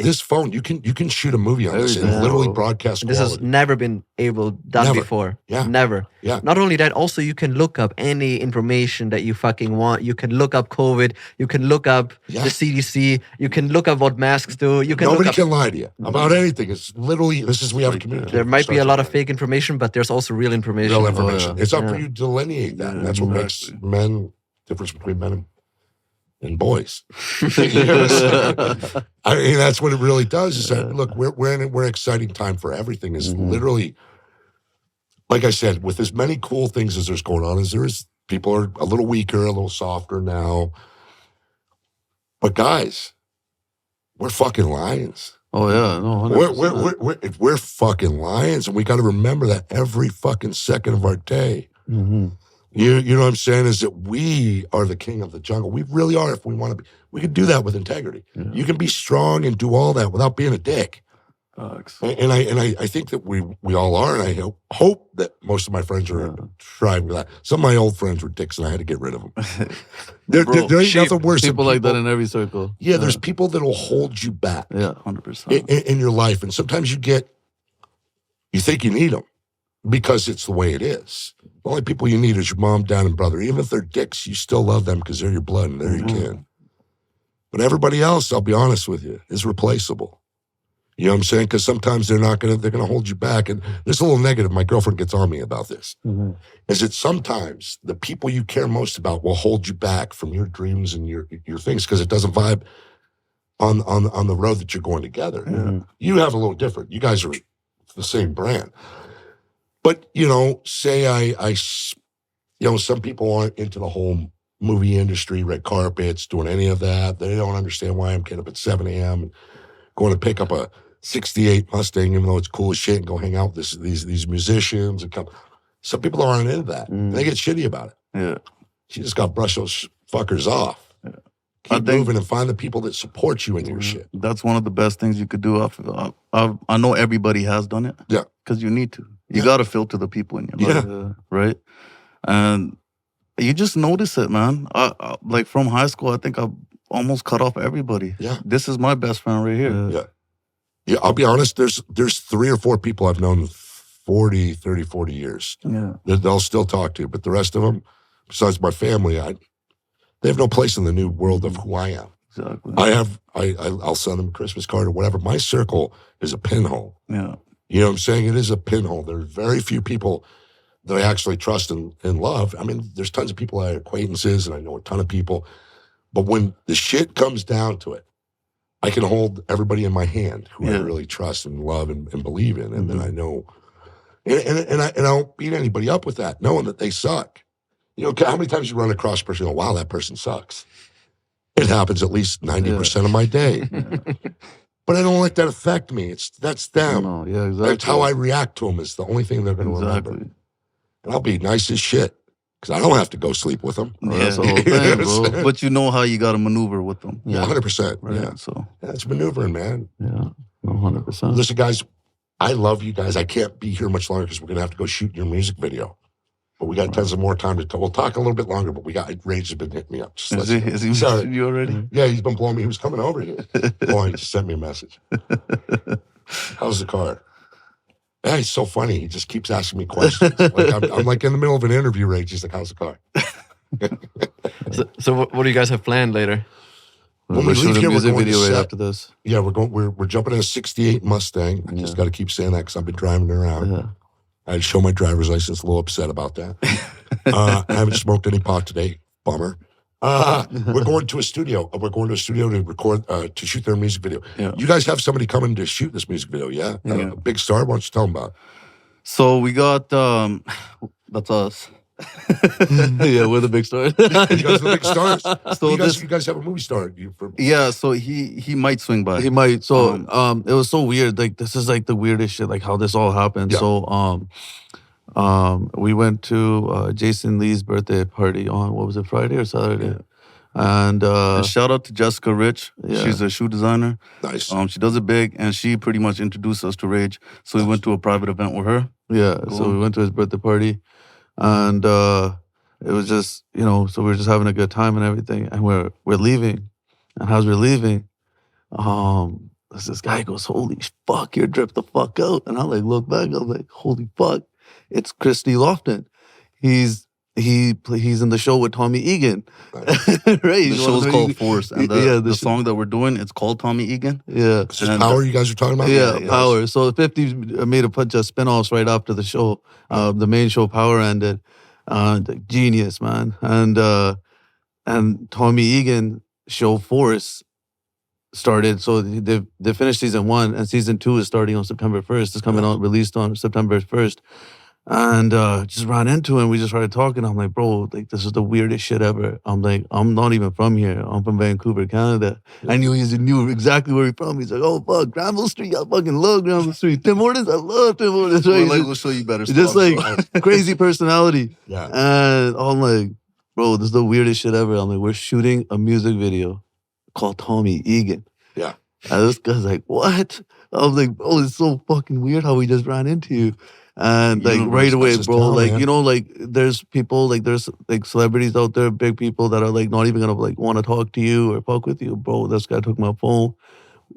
F: This phone, you can shoot a movie on this and
G: Everything.
F: literally broadcast
C: This has
F: quality.
C: never been done
F: Never.
C: before.
F: Yeah.
C: Never.
F: Yeah.
C: Not only that, also you can look up any information that you fucking want. You can look up COVID. You can look up
F: Yeah.
C: the CDC. You can look up what masks do. You can
F: Nobody
C: look up.
F: can lie to you about anything. It's literally we have a community.
C: There might be a lot of fake information, but there's also real information.
F: real information.
G: yeah.
F: It's up for
C: Yeah.
F: you to delineate that. And
G: Yeah,
F: that's what
G: exactly.
F: makes men difference between men and boys. I mean, that's what it really does. Is that look, we're in an exciting time for everything. Is literally, like I said, with as many cool things as there's going on as there is, people are a little weaker, a little softer now. But guys, we're fucking lions.
G: Oh yeah, no, 100%.
F: We're fucking lions, and we got to remember that every fucking second of our day. You know what I'm saying? Is that we are the king of the jungle. We really are. If we want to be, we can do that with integrity.
G: Yeah.
F: You can be strong and do all that without being a dick.
G: Facts.
F: And I think that we all are, and I hope that most of my friends are striving for that. Some of my old friends were dicks, and I had to get rid of them. There ain't nothing worse than
G: People like that in every circle.
F: Yeah, there's people that will hold you back.
G: Yeah, 100%.
F: In your life, and sometimes you think you need them because it's the way it is. The only people you need is your mom, dad, and brother. Even if they're dicks, you still love them because they're your blood and they're your kin. But everybody else, I'll be honest with you, is replaceable. You know what I'm saying? Because sometimes they're gonna hold you back. And there's a little negative. My girlfriend gets on me about this. Is that sometimes the people you care most about will hold you back from your dreams and your things because it doesn't vibe on the road that you're going together. You have a little different. You guys are the same brand. But, say some people aren't into the whole movie industry, red carpets, doing any of that. They don't understand why I'm getting up at 7 a.m. and going to pick up a 68 Mustang, even though it's cool as shit, and go hang out with these musicians and come. Some people aren't into that. And they get shitty about it.
G: Yeah.
F: You just got to brush those fuckers off. Keep moving and find the people that support you in your shit.
G: That's one of the best things you could do. I know everybody has done it.
F: Yeah.
G: Because you need to. You got to filter the people in your life. Right? And you just notice it, man. Like from high school, I think I almost cut off everybody.
F: Yeah.
G: This is my best friend right here.
F: Yeah, I'll be honest, there's 3 or 4 people I've known 40 years
G: Yeah.
F: that I'll still talk to, but the rest of them, besides my family, they have no place in the new world of who I am.
G: Exactly.
F: I'll send them a Christmas card or whatever. My circle is a pinhole.
G: Yeah.
F: You know what I'm saying? It is a pinhole. There are very few people that I actually trust and love. I mean, there's tons of people I have acquaintances and I know a ton of people. But when the shit comes down to it, I can hold everybody in my hand who I really trust and love and believe in. And then I know, and I don't beat anybody up with that, knowing that they suck. How many times you run across a person and go, wow, that person sucks. It happens at least 90% of my day. But I don't let that affect me. That's them.
G: No, yeah, exactly.
F: That's how I react to them is the only thing they're going to remember. And I'll be nice as shit because I don't have to go sleep with them.
G: Oh, that's the whole thing, bro. But you know how you got to maneuver with them.
F: Yeah, 100%.
G: Right.
F: Yeah.
G: So,
F: It's maneuvering, man.
G: yeah, 100%.
F: Listen, guys, I love you guys. I can't be here much longer because we're going to have to go shoot your music video. But we got tons of more time to talk. We'll talk a little bit longer, but Rage has been hitting me up. Just
G: Is he messaging you already?
F: Yeah, he's been blowing me. He was coming over here. Oh, he just sent me a message. How's the car? Yeah, he's so funny. He just keeps asking me questions. Like I'm like in the middle of an interview, Rage. He's like, how's the car?
C: So what do you guys have planned later?
F: When
G: We're
F: we leave
G: shooting a
F: here, we're
G: music
F: going to
G: video right
F: set.
G: after this.
F: Yeah, we're jumping in a 68 Mustang. I just got to keep saying that because I've been driving it around.
G: Yeah.
F: I had to show my driver's license. A little upset about that. I haven't smoked any pot today. Bummer. We're going to a studio. We're going to a studio to record, to shoot their music video.
G: Yeah.
F: You guys have somebody coming to shoot this music video, yeah?
G: Yeah.
F: A big star? Why don't you tell them about it?
G: So we got, that's us. Yeah, we're the big stars.
F: You guys are the big stars.
G: So
F: you guys have a movie star.
G: Yeah, so he might swing by.
B: He might. So it was so weird. Like this is like the weirdest shit. Like how this all happened.
F: Yeah.
B: So we went to Jason Lee's birthday party on what was it, Friday or Saturday?
G: And
B: And shout out to Jessica Rich.
G: Yeah.
B: She's a shoe designer.
F: Nice.
B: She does it big, and she pretty much introduced us to Rage. So we went to a private event with her.
G: yeah, so
B: Cool.
G: we went to his birthday party, and it was just, so we were just having a good time and everything, and we're leaving, and as we're leaving, this guy goes, "Holy fuck, you're dripped the fuck out," and I like look back, I'm like, "Holy fuck, it's Christy Lofton. He's in the show with Tommy Egan, right?
B: The show's called Force, and the song that we're doing, it's called Tommy Egan.
G: Yeah,
F: Is this Power you guys are talking about?
G: yeah,
F: Yes.
G: Power. So 50 made a bunch of spinoffs right after the show. The main show Power ended. Genius, man. And Tommy Egan show Force started. So they finished season 1, and season 2 is starting on September 1st. It's coming out, released on September 1st. And just ran into him. We just started talking. I'm like, bro, like this is the weirdest shit ever. I'm like, I'm not even from here. I'm from Vancouver, Canada. I knew he knew exactly where he's from. He's like, oh fuck, Granville Street. I fucking love Granville Street. Tim Hortons, I love Tim Hortons. Right?
B: We'll show you better stuff.
G: Just like crazy personality.
F: Yeah.
G: And I'm like, bro, this is the weirdest shit ever. I'm like, we're shooting a music video called Tommy Egan.
F: Yeah.
G: And this guy's like, what? I was like, bro, it's so fucking weird how we just ran into you. And like right away,
F: That's
G: bro,
F: talent,
G: like,
F: man.
G: like there's people, like there's like celebrities out there, big people that are like not even gonna like want to talk to you or fuck with you, bro. This guy took my phone,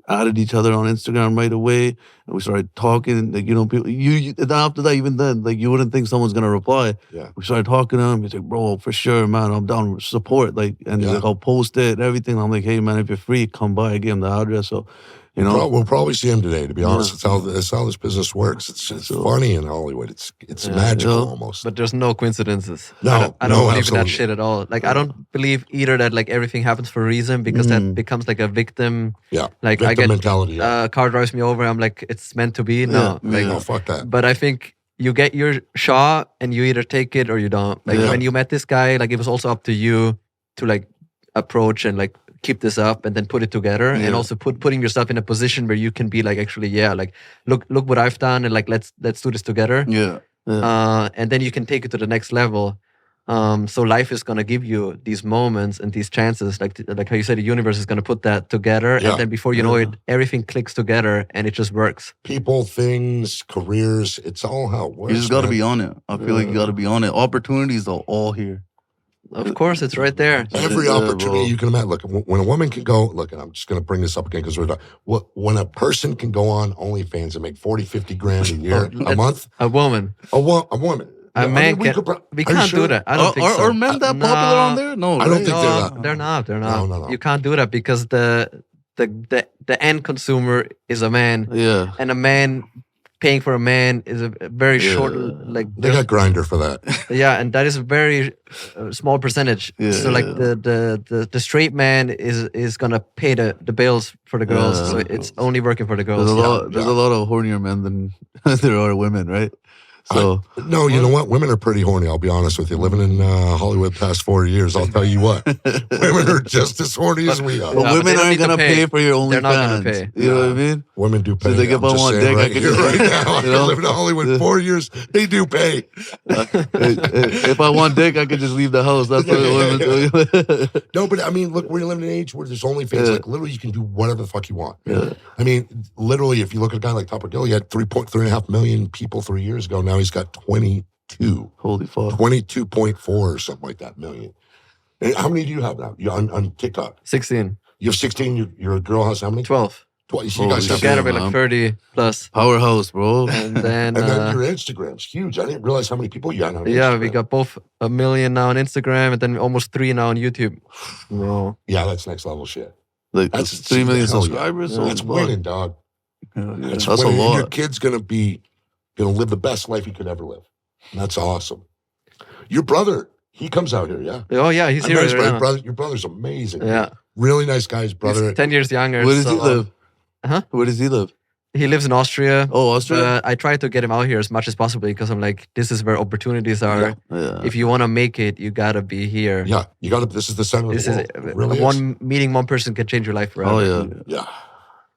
G: added each other on Instagram right away, and we started talking. Like, people, then after that, even then, like you wouldn't think someone's gonna reply.
F: Yeah.
G: We started talking to him. He's like, bro, for sure, man, I'm down with support. Like, and he's
F: Yeah.
G: like, I'll post it and everything. I'm like, hey, man, if you're free, come by. I gave him the address. So,
F: We'll probably see him today. To be honest, it's how this business works. It's funny in Hollywood. It's magical almost.
C: But there's no coincidences.
F: No,
C: I don't
F: no,
C: believe in
F: absolutely.
C: that shit at all. Like, I don't believe either that like everything happens for a reason, because that becomes like a victim.
F: Yeah,
C: Like
F: victim
C: I get
F: mentality. Yeah.
C: car drives me over. I'm like, it's meant to be. No, like,
F: No, fuck that.
C: but I think you get your shot and you either take it or you don't. Like
F: Yeah.
C: when you met this guy, like it was also up to you to like approach and like keep this up and then put it together, and also putting yourself in a position where you can be like, actually, like look what I've done, and like let's do this together.
B: Yeah.
C: And then you can take it to the next level. So life is gonna give you these moments and these chances, like how you said, the universe is gonna put that together,
F: Yeah.
C: and then before you know it, everything clicks together and it just works.
F: People, things, careers, it's all how it works.
B: You just got to
F: man.
B: be on it. I feel like you got to be on it. Opportunities are all here.
C: Of course, it's right there.
F: Every
G: Yeah,
F: opportunity
G: bro.
F: you can imagine. Look, when a woman can go, look, and I'm just going to bring this up again because we're done. When a person can go on OnlyFans and make 40, 50 grand a year, a month,
C: A woman,
F: a woman.
C: a man can. We can't do that. I don't think so.
B: Are men that popular on there? No,
F: I don't
B: right?
F: think they're that.
C: They're not. They're not.
F: No.
C: You can't do that because the end consumer is a man,
G: Yeah.
C: and a man paying for a man is a very short, like
F: They got Grinder for that.
C: yeah, and that is a very small percentage. So like the straight man is gonna pay the bills for the girls.
G: Yeah.
C: So it's only working for the girls.
G: There's a lot of hornier men than there are women, right? So
F: No, you know what? Women are pretty horny. I'll be honest with you. Living in Hollywood past 4 years, I'll tell you what. Women are just as horny as we are.
G: but
C: Yeah, but
G: women
C: they don't
G: aren't
C: need to
G: gonna
C: pay.
G: pay for your
C: They're not gonna
G: OnlyFans.
C: pay.
G: You know what I mean?
F: Women do pay.
G: So they get
F: I'm
G: on
F: just
G: one
F: saying
G: dick, I
F: right
G: could
F: here,
G: just-
F: right now.
G: you know?
F: I live in Hollywood 4 years. They do pay.
G: If I want dick, I could just leave the house. That's what women do.
F: No, but I mean, look, we're living in an age where there's OnlyFans. Like literally, you can do whatever the fuck you want.
G: Yeah.
F: I mean, literally, if you look at a guy like Topper Gill, he had 3.5 million people 3 years ago. Now he's got 22,
G: Holy fuck.
F: 22.4 or something like that million. And how many do you have now? You on TikTok?
C: 16,
F: You have 16. Your girl has how many?
C: 12.
F: 12. So
G: Holy
F: you guys have
G: shit.
C: Together we're
G: man.
C: like 30 plus,
G: Powerhouse, bro.
C: and then
F: And then your Instagram's huge. I didn't realize how many people you had on
C: yeah, we
F: Instagram.
C: got both 1 million now on Instagram, and then almost 3 now on YouTube. No.
F: Yeah, that's next level shit.
G: Like
F: That's
G: 3 million
F: hell yeah.
G: subscribers.
F: That's
G: fuck.
F: winning, dog.
G: That's
F: That's
G: a
F: winning. And your
G: lot.
F: kid's gonna live the best life he could ever live. And that's awesome. Your brother, he comes out here, yeah.
C: Oh yeah, he's
F: I
C: here
F: met his
C: right now.
F: brother. Your brother's amazing.
C: Yeah,
F: Really nice guy. His brother.
C: he's 10 years younger.
G: Where does he
C: so,
G: live?
C: Huh?
G: Where does he live?
C: He lives in Austria.
G: Oh, Australia.
C: But I try to get him out here as much as possible because I'm like, this is where opportunities are.
G: Yeah.
C: If you want to make it, you gotta be here.
F: Yeah, you got to. This is the center
C: This
F: of
C: is
F: the world. It really is.
C: meeting one person can change your life forever.
G: Oh yeah.
F: Yeah,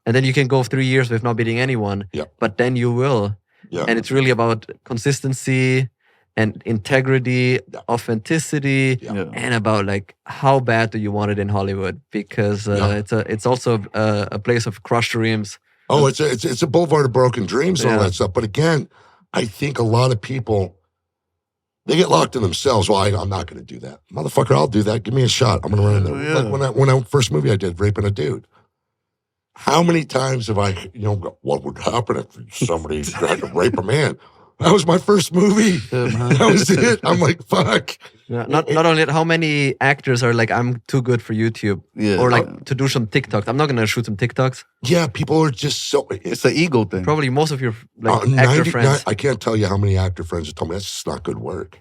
C: And then you can go 3 years with not meeting anyone.
F: Yeah.
C: But then you will.
F: yeah.
C: And it's really about consistency and integrity,
F: Yeah.
C: authenticity,
F: Yeah.
G: Yeah.
C: and about like how bad do you want it in Hollywood? Because
F: Yeah.
C: it's also a place of crushed dreams.
F: Oh, it's a boulevard of broken dreams and all
C: Yeah.
F: that stuff. But again, I think a lot of people, they get locked in themselves. Well, I'm not going to do that. Motherfucker, I'll do that. Give me a shot. I'm going to run in there.
G: Yeah.
F: Like when I first movie I did, raping a dude. How many times have I, go, what would happen if somebody tried to rape a man? That was my first movie.
G: Yeah, man.
F: That was it. I'm like, fuck.
C: Yeah, not only that, how many actors are like, I'm too good for YouTube,
G: Yeah.
C: or like to do some TikToks. I'm not gonna shoot some TikToks.
F: Yeah, people are just so.
G: It's an ego thing.
C: Probably most of your like actor
F: 99
C: friends.
F: I can't tell you how many actor friends have told me that's just not good work.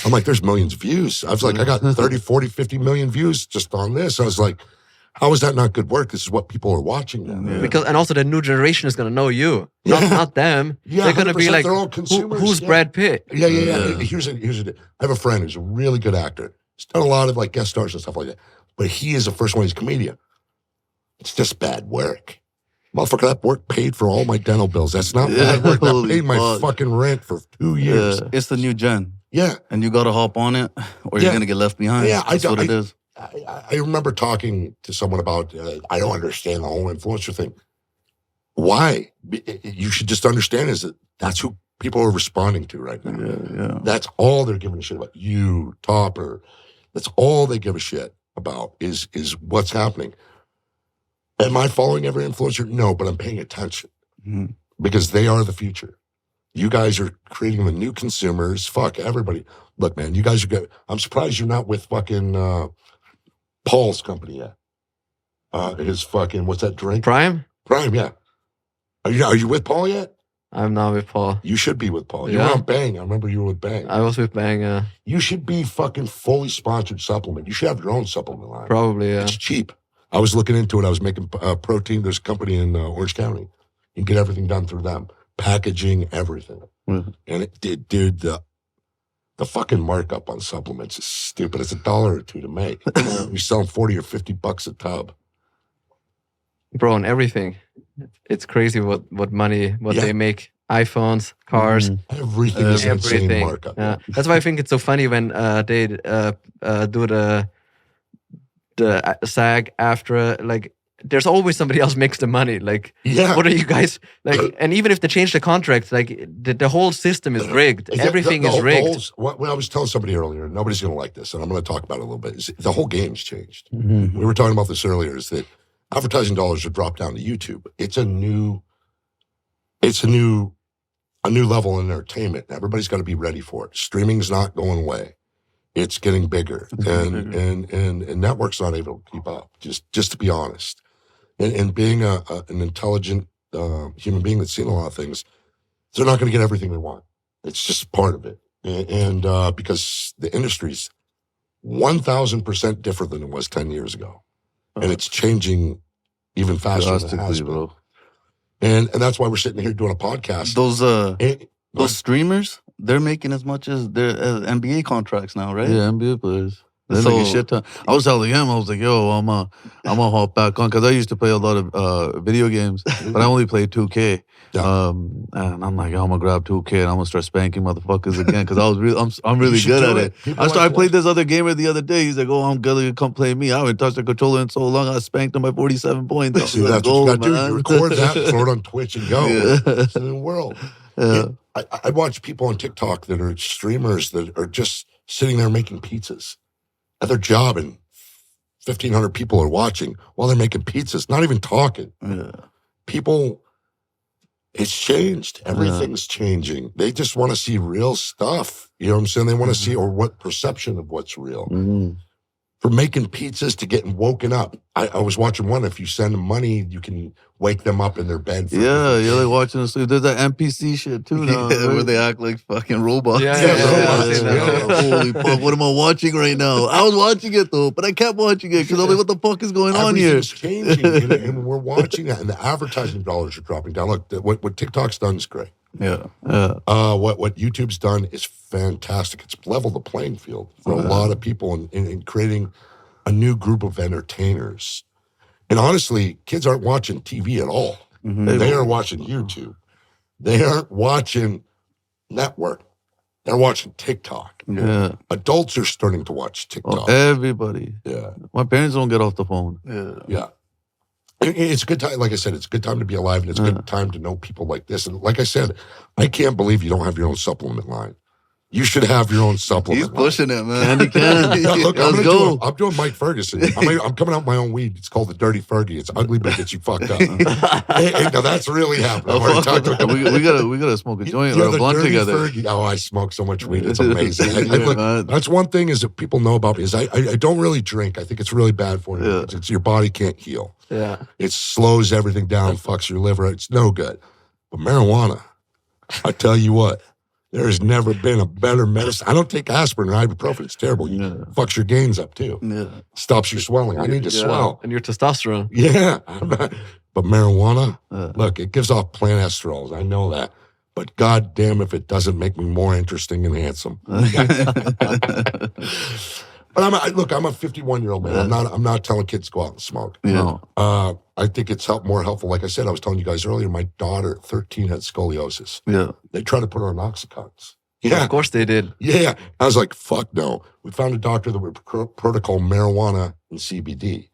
F: I'm like, there's millions of views. I was like, I got 30, 40, 50 million views just on this. I was like, how is that not good work? This is what people are watching now.
G: Yeah.
C: Because and also the new generation is gonna know you, not them.
F: Yeah,
C: They're gonna be
F: 100%,
C: like,
F: they're all consumers,
C: who's
F: yeah.
C: Brad Pitt?
F: Yeah.
G: Yeah.
F: Here's a. I have a friend who's a really good actor. He's done a lot of like guest stars and stuff like that. But he is the first one. He's a comedian. It's just bad work. Motherfucker, that work paid for all my dental bills. That's not bad work. That
G: Holy
F: paid my
G: fuck.
F: fucking rent for 2 years.
G: Yeah. It's the new gen.
F: Yeah.
G: And you got to hop on it or
F: Yeah.
G: you're going to get left behind.
F: Yeah,
G: That's what it is.
F: I remember talking to someone about, I don't understand the whole influencer thing. Why? You should just understand is that that's who people are responding to right now.
G: Yeah.
F: That's all they're giving a shit about. You, Topper. That's all they give a shit about is what's happening. Am I following every influencer? No, but I'm paying attention
G: Mhm.
F: because they are the future. You guys are creating the new consumers. Fuck everybody. Look, man, you guys are good. I'm surprised you're not with fucking Paul's company yet. His fucking, what's that drink?
C: Prime?
F: Prime, yeah. Are you with Paul yet?
C: I'm not with Paul.
F: You should be with Paul. You
C: Yeah.
F: were on Bang. I remember you were with Bang.
C: I was with Bang.
F: You should be fucking fully sponsored supplement. You should have your own supplement line.
C: Probably.
F: It's cheap. I was looking into it. I was making protein. There's a company in Orange County. You can get everything done through them. Packaging, everything.
G: Mhm.
F: And dude, the fucking markup on supplements is stupid. It's $1 or $2 to make. You're selling $40 or $50 a tub.
C: Bro, on everything. It's crazy what money
F: Yeah.
C: they make. iPhones, cars,
G: Mhm.
F: Everything is insane
C: everything.
F: markup.
C: Yeah. That's why I think it's so funny when they do the SAG after like. There's always somebody else makes the money. Like,
F: Yeah.
C: what are you guys like? And even if they change the contract, like the whole system is rigged.
F: Yeah,
C: Everything
F: the
C: is
F: whole- the
C: rigged.
F: whole- when I was telling somebody earlier, nobody's going to like this, and I'm going to talk about it a little bit. Is the whole game's changed.
G: Mhm.
F: We were talking about this earlier. Is that advertising dollars are dropped down to YouTube? It's a new level in entertainment. Everybody's got to be ready for it. Streaming's not going away. It's getting bigger, and networks not able to keep up. Just to be honest, and being an intelligent human being that's seen a lot of things, they're not going to get everything they want. It's just part of it, and because the industry's 1,000% different than it was 10 years ago, and it's changing even faster than it has
G: Drastically,
F: been.
G: bro.
F: And that's why we're sitting here doing a podcast.
G: Those streamers, they're making as much as their NBA contracts now, right?
B: Yeah, NBA players. They're
G: So-
B: making shit ton. I was telling him, I was like, yo, I'm gonna hop back on because I used to play a lot of video games, but I only played 2K.
F: Yeah.
B: And I'm like, I'm gonna grab 2K and I'm gonna start spanking motherfuckers again because I was I'm really
F: should
B: good
F: do
B: at
F: it.
B: it.
F: People
B: I
F: like
B: played this other gamer the other day. He's like, oh, I'm gonna come play me. I haven't touched the controller in so long. I spanked him by 47 points. I was
F: See,
B: like,
F: that's what you got to do.
B: man.
F: You record that, throw it on Twitch, and go.
B: Yeah.
F: It's the new world.
B: Yeah.
F: I watch people on TikTok that are streamers that are just sitting there making pizzas at their job, and 1,500 people are watching while they're making pizzas, not even talking.
B: Yeah.
F: People, it's changed. Everything's changing. They just want to see real stuff. You know what I'm saying? They want to see, or what perception of what's real.
B: Mhm.
F: From making pizzas to getting woken up. I was watching one. If you send them money, you can wake them up in their bed. For
B: Yeah, you're like watching the sleep. There's that NPC shit too now.
G: Yeah, where
B: right?
G: they act like fucking robots.
C: Yeah,
F: robots,
C: yeah.
B: Holy fuck, what am I watching right now? I was watching it though, but I kept watching it because I'm like, what the fuck is going on here?
F: Everything's changing, and we're watching that, and the advertising dollars are dropping down. Look, what TikTok's done is great.
G: Yeah.
B: Yeah.
F: What YouTube's done is fantastic. It's leveled the playing field for a lot of people in creating a new group of entertainers. And honestly, kids aren't watching TV at all.
G: Mhm.
F: They are watching YouTube. They aren't watching network. They're watching TikTok.
G: Yeah.
F: Adults are starting to watch
G: Oh,
F: TikTok.
G: everybody.
F: Yeah.
G: My parents don't get off the phone.
F: Yeah. It's a good time. Like I said, it's a good time to be alive, and it's a good time to know people like this. And like I said, I can't believe you don't have your own supplement line. You should have your own supplement.
B: He's pushing it, man.
G: Candy can.
F: Yeah, look,
G: Let's go.
F: I'm doing Mike Ferguson. I'm coming out with my own weed. It's called the Dirty Fergie. It's ugly, but it gets you fucked up. hey, now that's really happening.
G: Oh, fuck. we gotta smoke a joint or a
F: the
G: blunt
F: Dirty
G: together.
F: Fergie. Oh, I smoke so much weed. It's amazing. Look, that's one thing is that people know about me is I don't really drink. I think it's really bad for you.
G: Yeah.
F: It's your body can't heal.
C: Yeah.
F: It slows everything down, fucks your liver. It's no good. But marijuana, I tell you what, there has never been a better medicine. I don't take aspirin or ibuprofen. It's terrible. You fucks your gains up too.
B: Yeah.
F: Stops your swelling. I need to swell.
C: And your testosterone.
F: Yeah. But marijuana, look, it gives off plant esterols. I know that. But God damn if it doesn't make me more interesting and handsome. But I'm a 51-year-old man. I'm not telling kids to go out and smoke.
G: Yeah.
F: I think it's more helpful. Like I said, I was telling you guys earlier, my daughter, 13, had scoliosis.
G: Yeah.
F: They tried to put her on Oxycontins. Yeah.
C: Of course they did.
F: Yeah. I was like, fuck no. We found a doctor that would protocol marijuana and CBD.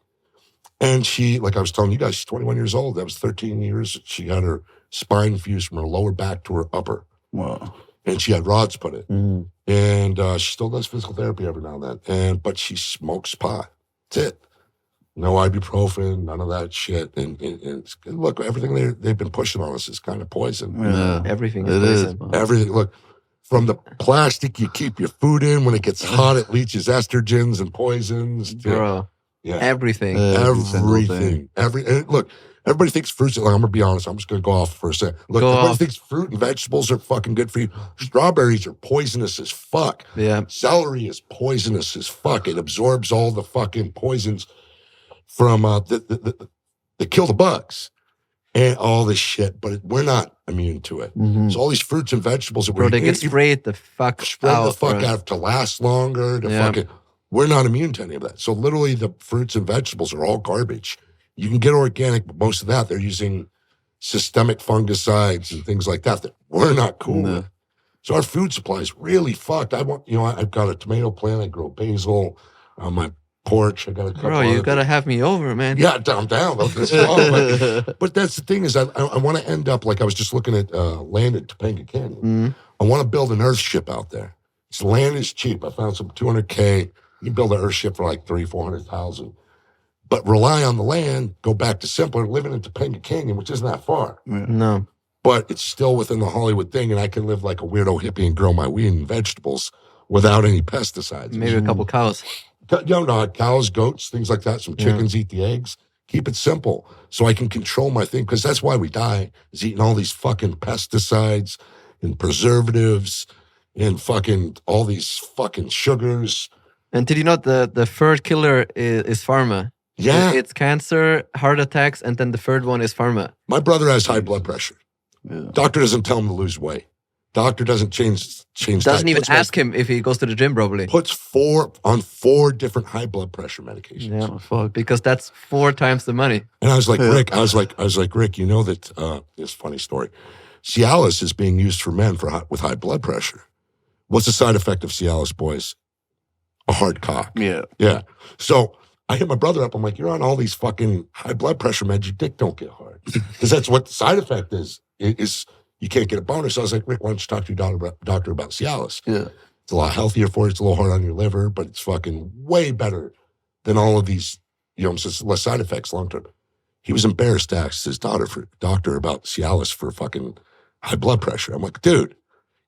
F: And she, like I was telling you guys, she's 21 years old. That was 13 years. She had her spine fused from her lower back to her upper.
B: Wow.
F: And she had rods put in.
G: Mm.
F: And she still does physical therapy every now and then. But she smokes pot. That's it. No ibuprofen, none of that shit. And look, everything they've been pushing on us is kind of poison.
G: Yeah.
C: Everything
G: It
C: is
G: is.
C: poison.
G: Man.
F: Everything. Look, from the plastic you keep your food in, when it gets hot, it leaches estrogens and poisons.
C: Bro.
F: Yeah.
C: Everything.
F: Everything. Look, everybody thinks fruits. Like, I'm gonna be honest. I'm just gonna go off for a second. Look, everybody thinks fruit and vegetables are fucking good for you. Strawberries are poisonous as fuck.
C: Yeah.
F: Celery is poisonous as fuck. It absorbs all the fucking poisons from that kill the bugs and all this shit. But we're not immune to it.
G: Mm-hmm.
F: So all these fruits and vegetables that
C: Bro, they get sprayed the fuck out.
F: out to last longer. We're not immune to any of that. So literally the fruits and vegetables are all garbage. You can get organic, but most of that, they're using systemic fungicides and things like that we're not cool with. So our food supply is really fucked. I've got a tomato plant. I grow basil on my porch. I got a couple.
C: Bro, you gotta have me over, man.
F: Yeah, I'm down. But that's the thing is I want to end up like I was just looking at land at Topanga Canyon.
C: Mm-hmm.
F: I want to build an earth ship out there. Land is cheap. I found some $200K. You can build an earth ship for like $300,000-$400,000. But rely on the land, go back to simpler, living in Topanga Canyon, which isn't that far.
C: No.
F: But it's still within the Hollywood thing, and I can live like a weirdo hippie and grow my weed and vegetables without any pesticides.
C: Maybe a couple cows.
F: Cows, goats, things like that. Some chickens eat the eggs. Keep it simple so I can control my thing, because that's why we die, is eating all these fucking pesticides and preservatives and fucking all these fucking sugars.
C: And did you know the third killer is pharma?
F: Yeah.
C: It's cancer, heart attacks, and then the third one is pharma.
F: My brother has high blood pressure.
B: Yeah.
F: Doctor doesn't tell him to lose weight. Doctor doesn't change
C: Doesn't
F: diet.
C: even ask him if he goes to the gym, probably.
F: Puts four different high blood pressure medications.
C: Yeah.
G: Oh, fuck.
C: Because that's 4 times the money.
F: And I was like, Rick, I was like, Rick, you know that this funny story. Cialis is being used for men with high blood pressure. What's the side effect of Cialis, boys? A hard cock.
B: Yeah.
F: Yeah. So I hit my brother up. I'm like, you're on all these fucking high blood pressure meds. Your dick don't get hard. Because that's what the side effect is you can't get a boner. So I was like, Rick, why don't you talk to your doctor about Cialis?
B: Yeah.
F: It's a lot healthier for you. It's a little hard on your liver, but it's fucking way better than all of these, less side effects long term. He was embarrassed to ask his doctor about Cialis for fucking high blood pressure. I'm like, dude,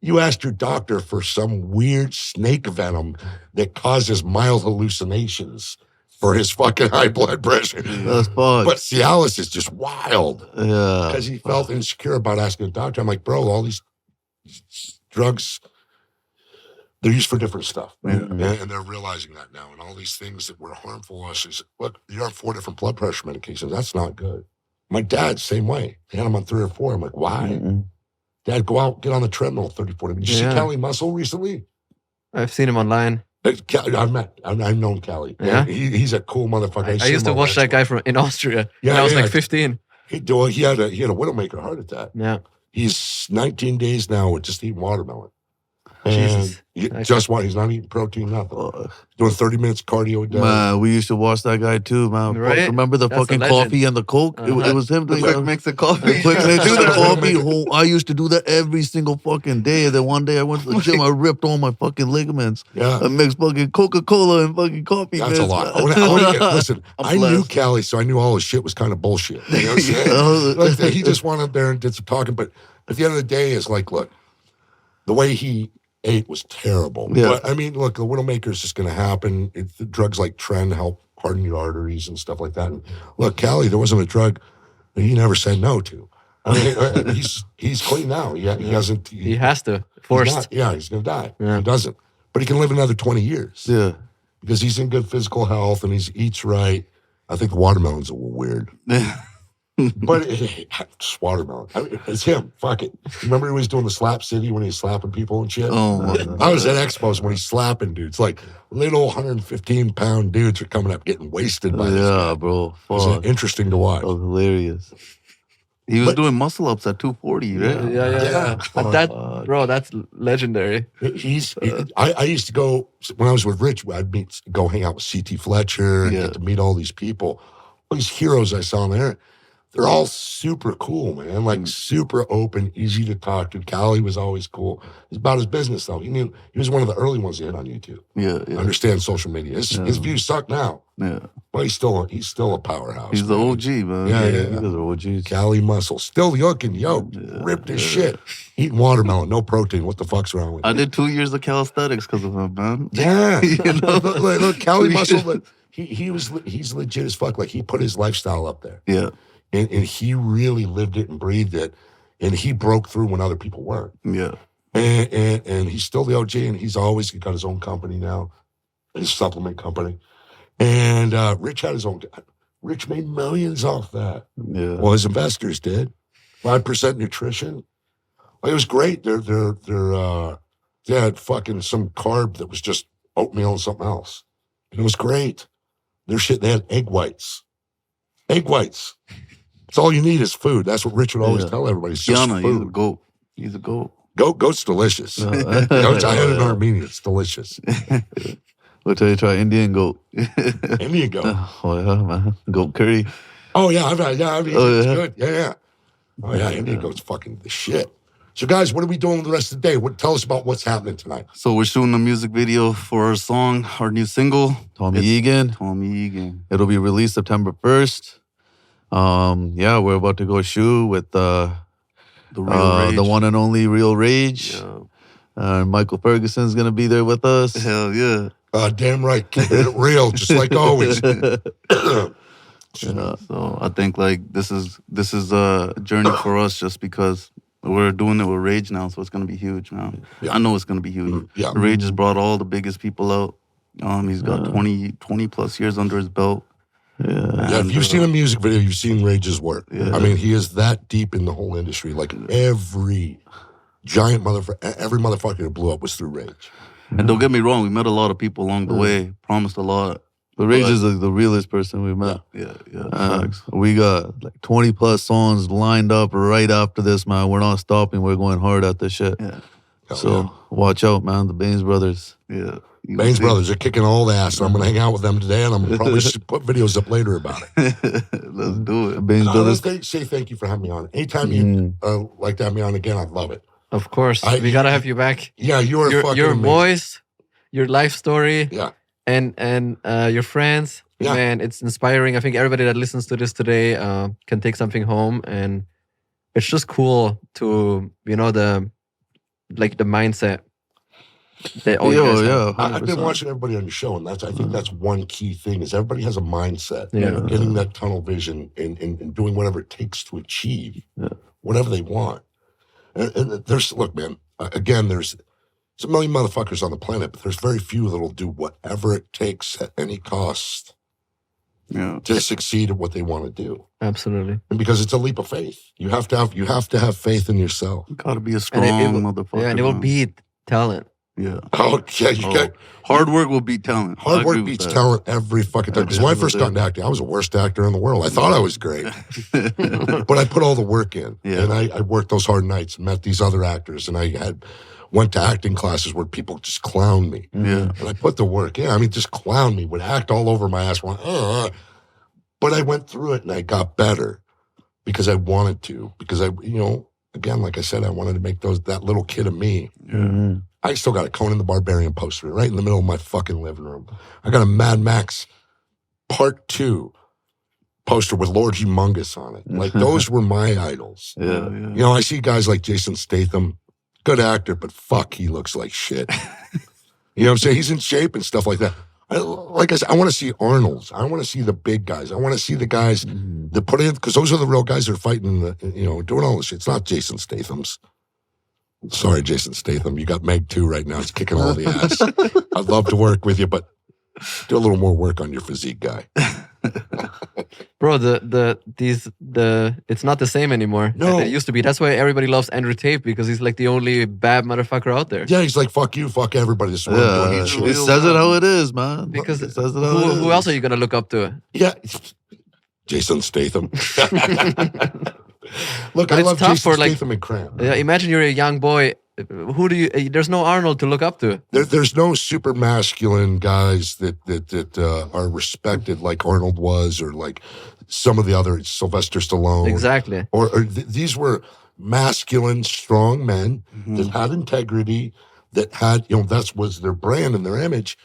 F: you asked your doctor for some weird snake venom that causes mild hallucinations for his fucking high blood pressure.
G: That's fucked.
F: But Cialis is just wild.
G: Yeah.
F: Because he felt insecure about asking a doctor. I'm like, bro, all these drugs, they're used for different stuff. And they're realizing that now. And all these things that were harmful to us is, look, you're on 4 different blood pressure medications. That's not good. My dad, same way. They had him on 3 or 4. I'm like, why? Dad, go out, get on the treadmill 30, 40 minutes. Did you see Kelly Muscle recently?
C: I've seen him online.
F: I've known Kelly.
C: Yeah?
F: He's a cool motherfucker.
C: I used to watch that guy in Austria when I was like 15.
F: He had a widowmaker heart attack.
C: Yeah.
F: He's 19 days now with just eating watermelon.
C: Jesus.
F: Just one. He's not eating protein, nothing. Doing 30 minutes cardio a day.
G: Man, we used to watch that guy too, man.
C: Right?
G: Remember the
C: That's a
G: fucking
C: legend.
G: coffee and the Coke? It was him
B: The
G: doing
B: quick
G: that.
B: mix of coffee.
G: The quick mix
F: Do
G: of
F: that.
G: coffee. I used to do that every single fucking day. And then one day I went to the gym, I ripped all my fucking ligaments.
F: Yeah.
G: I mixed fucking Coca-Cola and fucking coffee.
F: That's a
G: mix,
F: lot.
G: man.
F: Listen,
B: I'm
F: I knew
B: blessed.
F: Cali, so I knew all his shit was kind of bullshit. You know what I'm saying? Like, he just went up there and did some talking. But at the end of the day, it's like, look, the way he ate was terrible.
G: Yeah.
F: But I mean, look, the Widowmaker is just going to happen. The drugs like Tren help harden your arteries and stuff like that. And look, Cali, there wasn't a drug that he never said no to. I mean, he's clean now. He hasn't.
C: He has to.
F: he's
C: Forced.
F: not- yeah, he's going to die.
C: Yeah.
F: He doesn't. But he can live another 20 years
G: Yeah.
F: because he's in good physical health and he eats right. I think the watermelon's a little weird. But just watermelon. I mean, it's him. Fuck it. Remember he was doing the Slap City when he was slapping people and shit?
B: Oh my God.
F: I was at Expos when he's slapping dudes. Like little 115-pound dudes are coming up getting wasted by this guy.
G: Yeah, bro.
F: It's
G: Fuck.
F: interesting to watch.
G: That was hilarious.
B: He was
F: But-
B: doing muscle ups at 240, right?
C: Yeah.
G: Oh,
C: That,
G: fuck.
C: bro, that's legendary.
F: I used to go, when I was with Rich, I'd go hang out with C.T. Fletcher and
B: Yeah.
F: get to meet all these people. All these heroes I saw there. They're all super cool, man. Like super open, easy to talk to. Cali was always cool. It's about his business, though. He was one of the early ones to hit on YouTube.
B: Yeah.
F: Understand social media. His views suck now,
B: Yeah.
F: but he's still a powerhouse.
B: He's the
F: man.
B: OG, man.
F: Yeah,
G: You guys are OGs.
F: Cali muscle, still looking yoked, ripped as shit. Eating watermelon, no protein. What the fuck's wrong with
B: I
F: you?
B: did 2 years of calisthenics because of him, man.
F: Yeah,
B: You know?
F: look, Cali muscle. But he's legit as fuck. Like he put his lifestyle up there.
B: Yeah.
F: And he really lived it and breathed it. And he broke through when other people weren't.
B: Yeah.
F: And he's still the OG, and he's got his own company now, his supplement company. And Rich had his own. Rich made millions off that.
G: Yeah.
F: Well, his investors did. 5% nutrition. Well, it was great. They had fucking some carb that was just oatmeal and something else. And it was great. Their shit, they had egg whites. Egg whites. It's all you need is food. That's what Rich would always
G: Yeah.
F: tell everybody. It's just
B: Kiana, he's a
F: food.
B: goat. He's a goat.
F: Goat's delicious. Goat's, I had it in Armenia. It's delicious.
G: Wait till you try Indian goat.
F: Indian goat.
G: Oh, yeah, man. Goat curry.
F: Oh, yeah. I've had, yeah. I mean,
G: Oh,
F: it's
G: yeah?
F: good. Yeah. Oh, yeah. Indian goat's fucking the shit. So, guys, what are we doing the rest of the day? Tell us about what's happening tonight.
B: So we're shooting a music video for our song, our new single,
G: Tommy
B: It's-
G: Egan.
B: Tommy Egan.
G: It'll be released September 1st. Yeah, we're about to go shoot with
B: The real rage.
G: the one and only Real Rage.
B: Yeah.
G: Michael Ferguson's gonna be there with us.
B: Hell yeah.
F: Damn right. Keeping it real, just like always.
B: So I think like this is a journey for us just because we're doing it with Rage now, so it's gonna be huge, man.
F: Yeah.
B: I know it's gonna be huge.
F: Yeah.
B: Rage has brought all the biggest people out. He's got 20 plus years under his belt.
F: Yeah, if you've seen a music video, you've seen Rage's work. I mean, he is that deep in the whole industry. Like every giant every motherfucker that blew up was through Rage.
B: And don't get me wrong, we met a lot of people along the way, promised a lot.
G: But Rage is like the realest person we met.
B: Yeah.
G: Facts. We got like 20 plus songs lined up right after this, man. We're not stopping. We're going hard at this shit.
B: Yeah.
F: Hell
G: So
F: yeah.
G: watch out, man. The Bains Brothers.
B: Yeah. You
F: Bains
B: see?
F: Brothers are kicking all the ass. I'm going to hang out with them today, and I'm going to probably put videos up later about it.
B: Let's do it.
G: Bains
F: And I
G: Brothers.
F: want to say thank you for having me on. Anytime you like to have me on again, I'd love it.
C: Of course. We got to have you back.
F: Yeah, you are fucking
C: Your
F: amazing.
C: voice, your life story,
F: Yeah.
C: and your friends.
F: Yeah.
C: Man, it's inspiring. I think everybody that listens to this today can take something home, and it's just cool to the mindset. That all you guys have.
F: I've been
G: 100%.
F: watching everybody on your show, and I think that's one key thing is everybody has a mindset.
C: Yeah.
F: Getting that tunnel vision and doing whatever it takes to achieve whatever they want. And look, man, again, there's a million motherfuckers on the planet, but there's very few that'll do whatever it takes at any cost
B: Yeah.
F: to succeed at what they want to do.
C: Absolutely.
F: And because it's a leap of faith. You have to have faith in yourself.
B: Gotta be a strong
C: And it will-
B: motherfucker.
C: Yeah, and it will
B: man.
C: beat talent.
B: Yeah.
F: Oh, yeah, you
B: Oh,
F: got
B: hard work will beat talent. I
F: hard
B: agree
F: work
B: with
F: beats
B: that.
F: talent every fucking time. Because when I first got into acting, I was the worst actor in the world. I thought I was great, but I put all the work in,
B: Yeah.
F: and I worked those hard nights and met these other actors, and I had went to acting classes where people just clown me.
G: Yeah.
F: And I put the work in. I mean, just clown me, would act all over my ass. But I went through it and I got better because I wanted to. Because again, like I said, I wanted to make that little kid of me.
G: Mhm.
F: I still got a Conan the Barbarian poster right in the middle of my fucking living room. I got a Mad Max Part 2 poster with Lord Humongous on it. Like, those were my idols.
G: Yeah.
F: You know, I see guys like Jason Statham, good actor, but fuck, he looks like shit. You know what I'm saying? He's in shape and stuff like that. Like I said, I want to see Arnold's. I want to see the big guys. I want to see the guys that put in, because those are the real guys that are fighting, doing all this shit. It's not Jason Statham's. Sorry, Jason Statham. You got Meg 2 right now. It's kicking all the ass. I'd love to work with you, but do a little more work on your physique, guy.
C: Bro, it's not the same anymore.
F: No.
C: It used to be. That's why everybody loves Andrew Tate, because he's like the only bad motherfucker out there.
F: Yeah, he's like, fuck you, fuck everybody. This is what I'm doing.
G: He says it how it is, man.
C: Because
G: He says it how it is.
C: who else are you gonna look up to?
F: Yeah, Jason Statham. Look,
C: But
F: I
C: it's
F: love
C: tough
F: Jason
C: for, like-
F: Statham and Cram.
C: Yeah, imagine you're a young boy. Who do you? There's no Arnold to look up to.
F: There's no super masculine guys that are respected like Arnold was, or like some of the other Sylvester Stallone.
C: Exactly.
F: These were masculine, strong men that had integrity, that had, that was their brand and their image.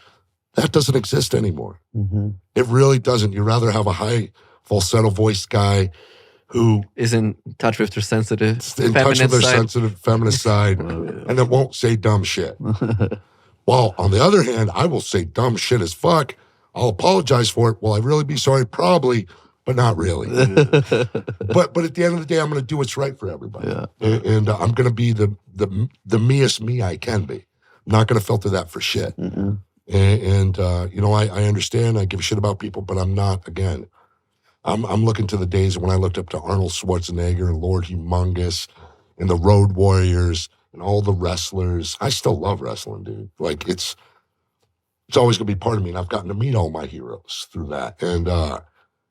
F: That doesn't exist anymore.
G: Mhm.
F: It really doesn't. You'd rather have a high falsetto voiced guy who
C: Is in touch with their sensitive,
F: in touch with their
C: side.
F: sensitive feminist side, and that won't say dumb shit. Well, on the other hand, I will say dumb shit as fuck. I'll apologize for it. Will I really be sorry? Probably, but not really. but at the end of the day, I'm going to do what's right for everybody.
G: Yeah.
F: And I'm going to be the meest me I can be. I'm not going to filter that for shit.
G: Mhm.
F: And I understand. I give a shit about people, but I'm not, again, I'm looking to the days when I looked up to Arnold Schwarzenegger and Lord Humongous and the Road Warriors and all the wrestlers. I still love wrestling, dude. Like, it's always going to be part of me, and I've gotten to meet all my heroes through that. And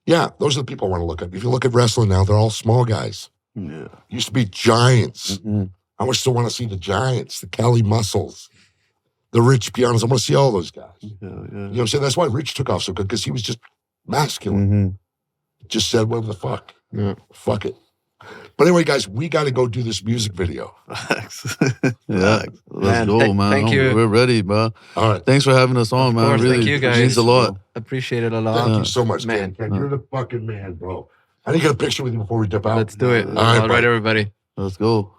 F: yeah, those are the people I want to look at. If you look at wrestling now, they're all small guys.
G: Yeah.
F: Used to be giants.
G: Mhm.
F: I still want to see the giants, the Cali Muscles, the Rich Pianos. I want to see all those guys.
G: Yeah.
F: You know what I'm saying? That's why Rich took off so good, because he was just masculine.
G: Mhm.
F: Just said, what the fuck?
C: Yeah.
F: Fuck it. But anyway, guys, we got to go do this music video.
G: Yeah. Let's
C: Man,
G: go, man.
C: thank you.
G: We're ready, bro.
F: All right.
G: Thanks for having us on,
C: Of
G: man.
C: course,
G: Really,
C: thank you,
G: it
C: guys.
G: means a lot.
C: Appreciate it a lot.
F: Thank you so much,
C: Man.
F: Ken. You're the fucking man, bro. I didn't get a picture with you before we dip out.
C: Let's do it.
F: All right,
C: All right,
F: buddy.
C: everybody.
G: Let's go.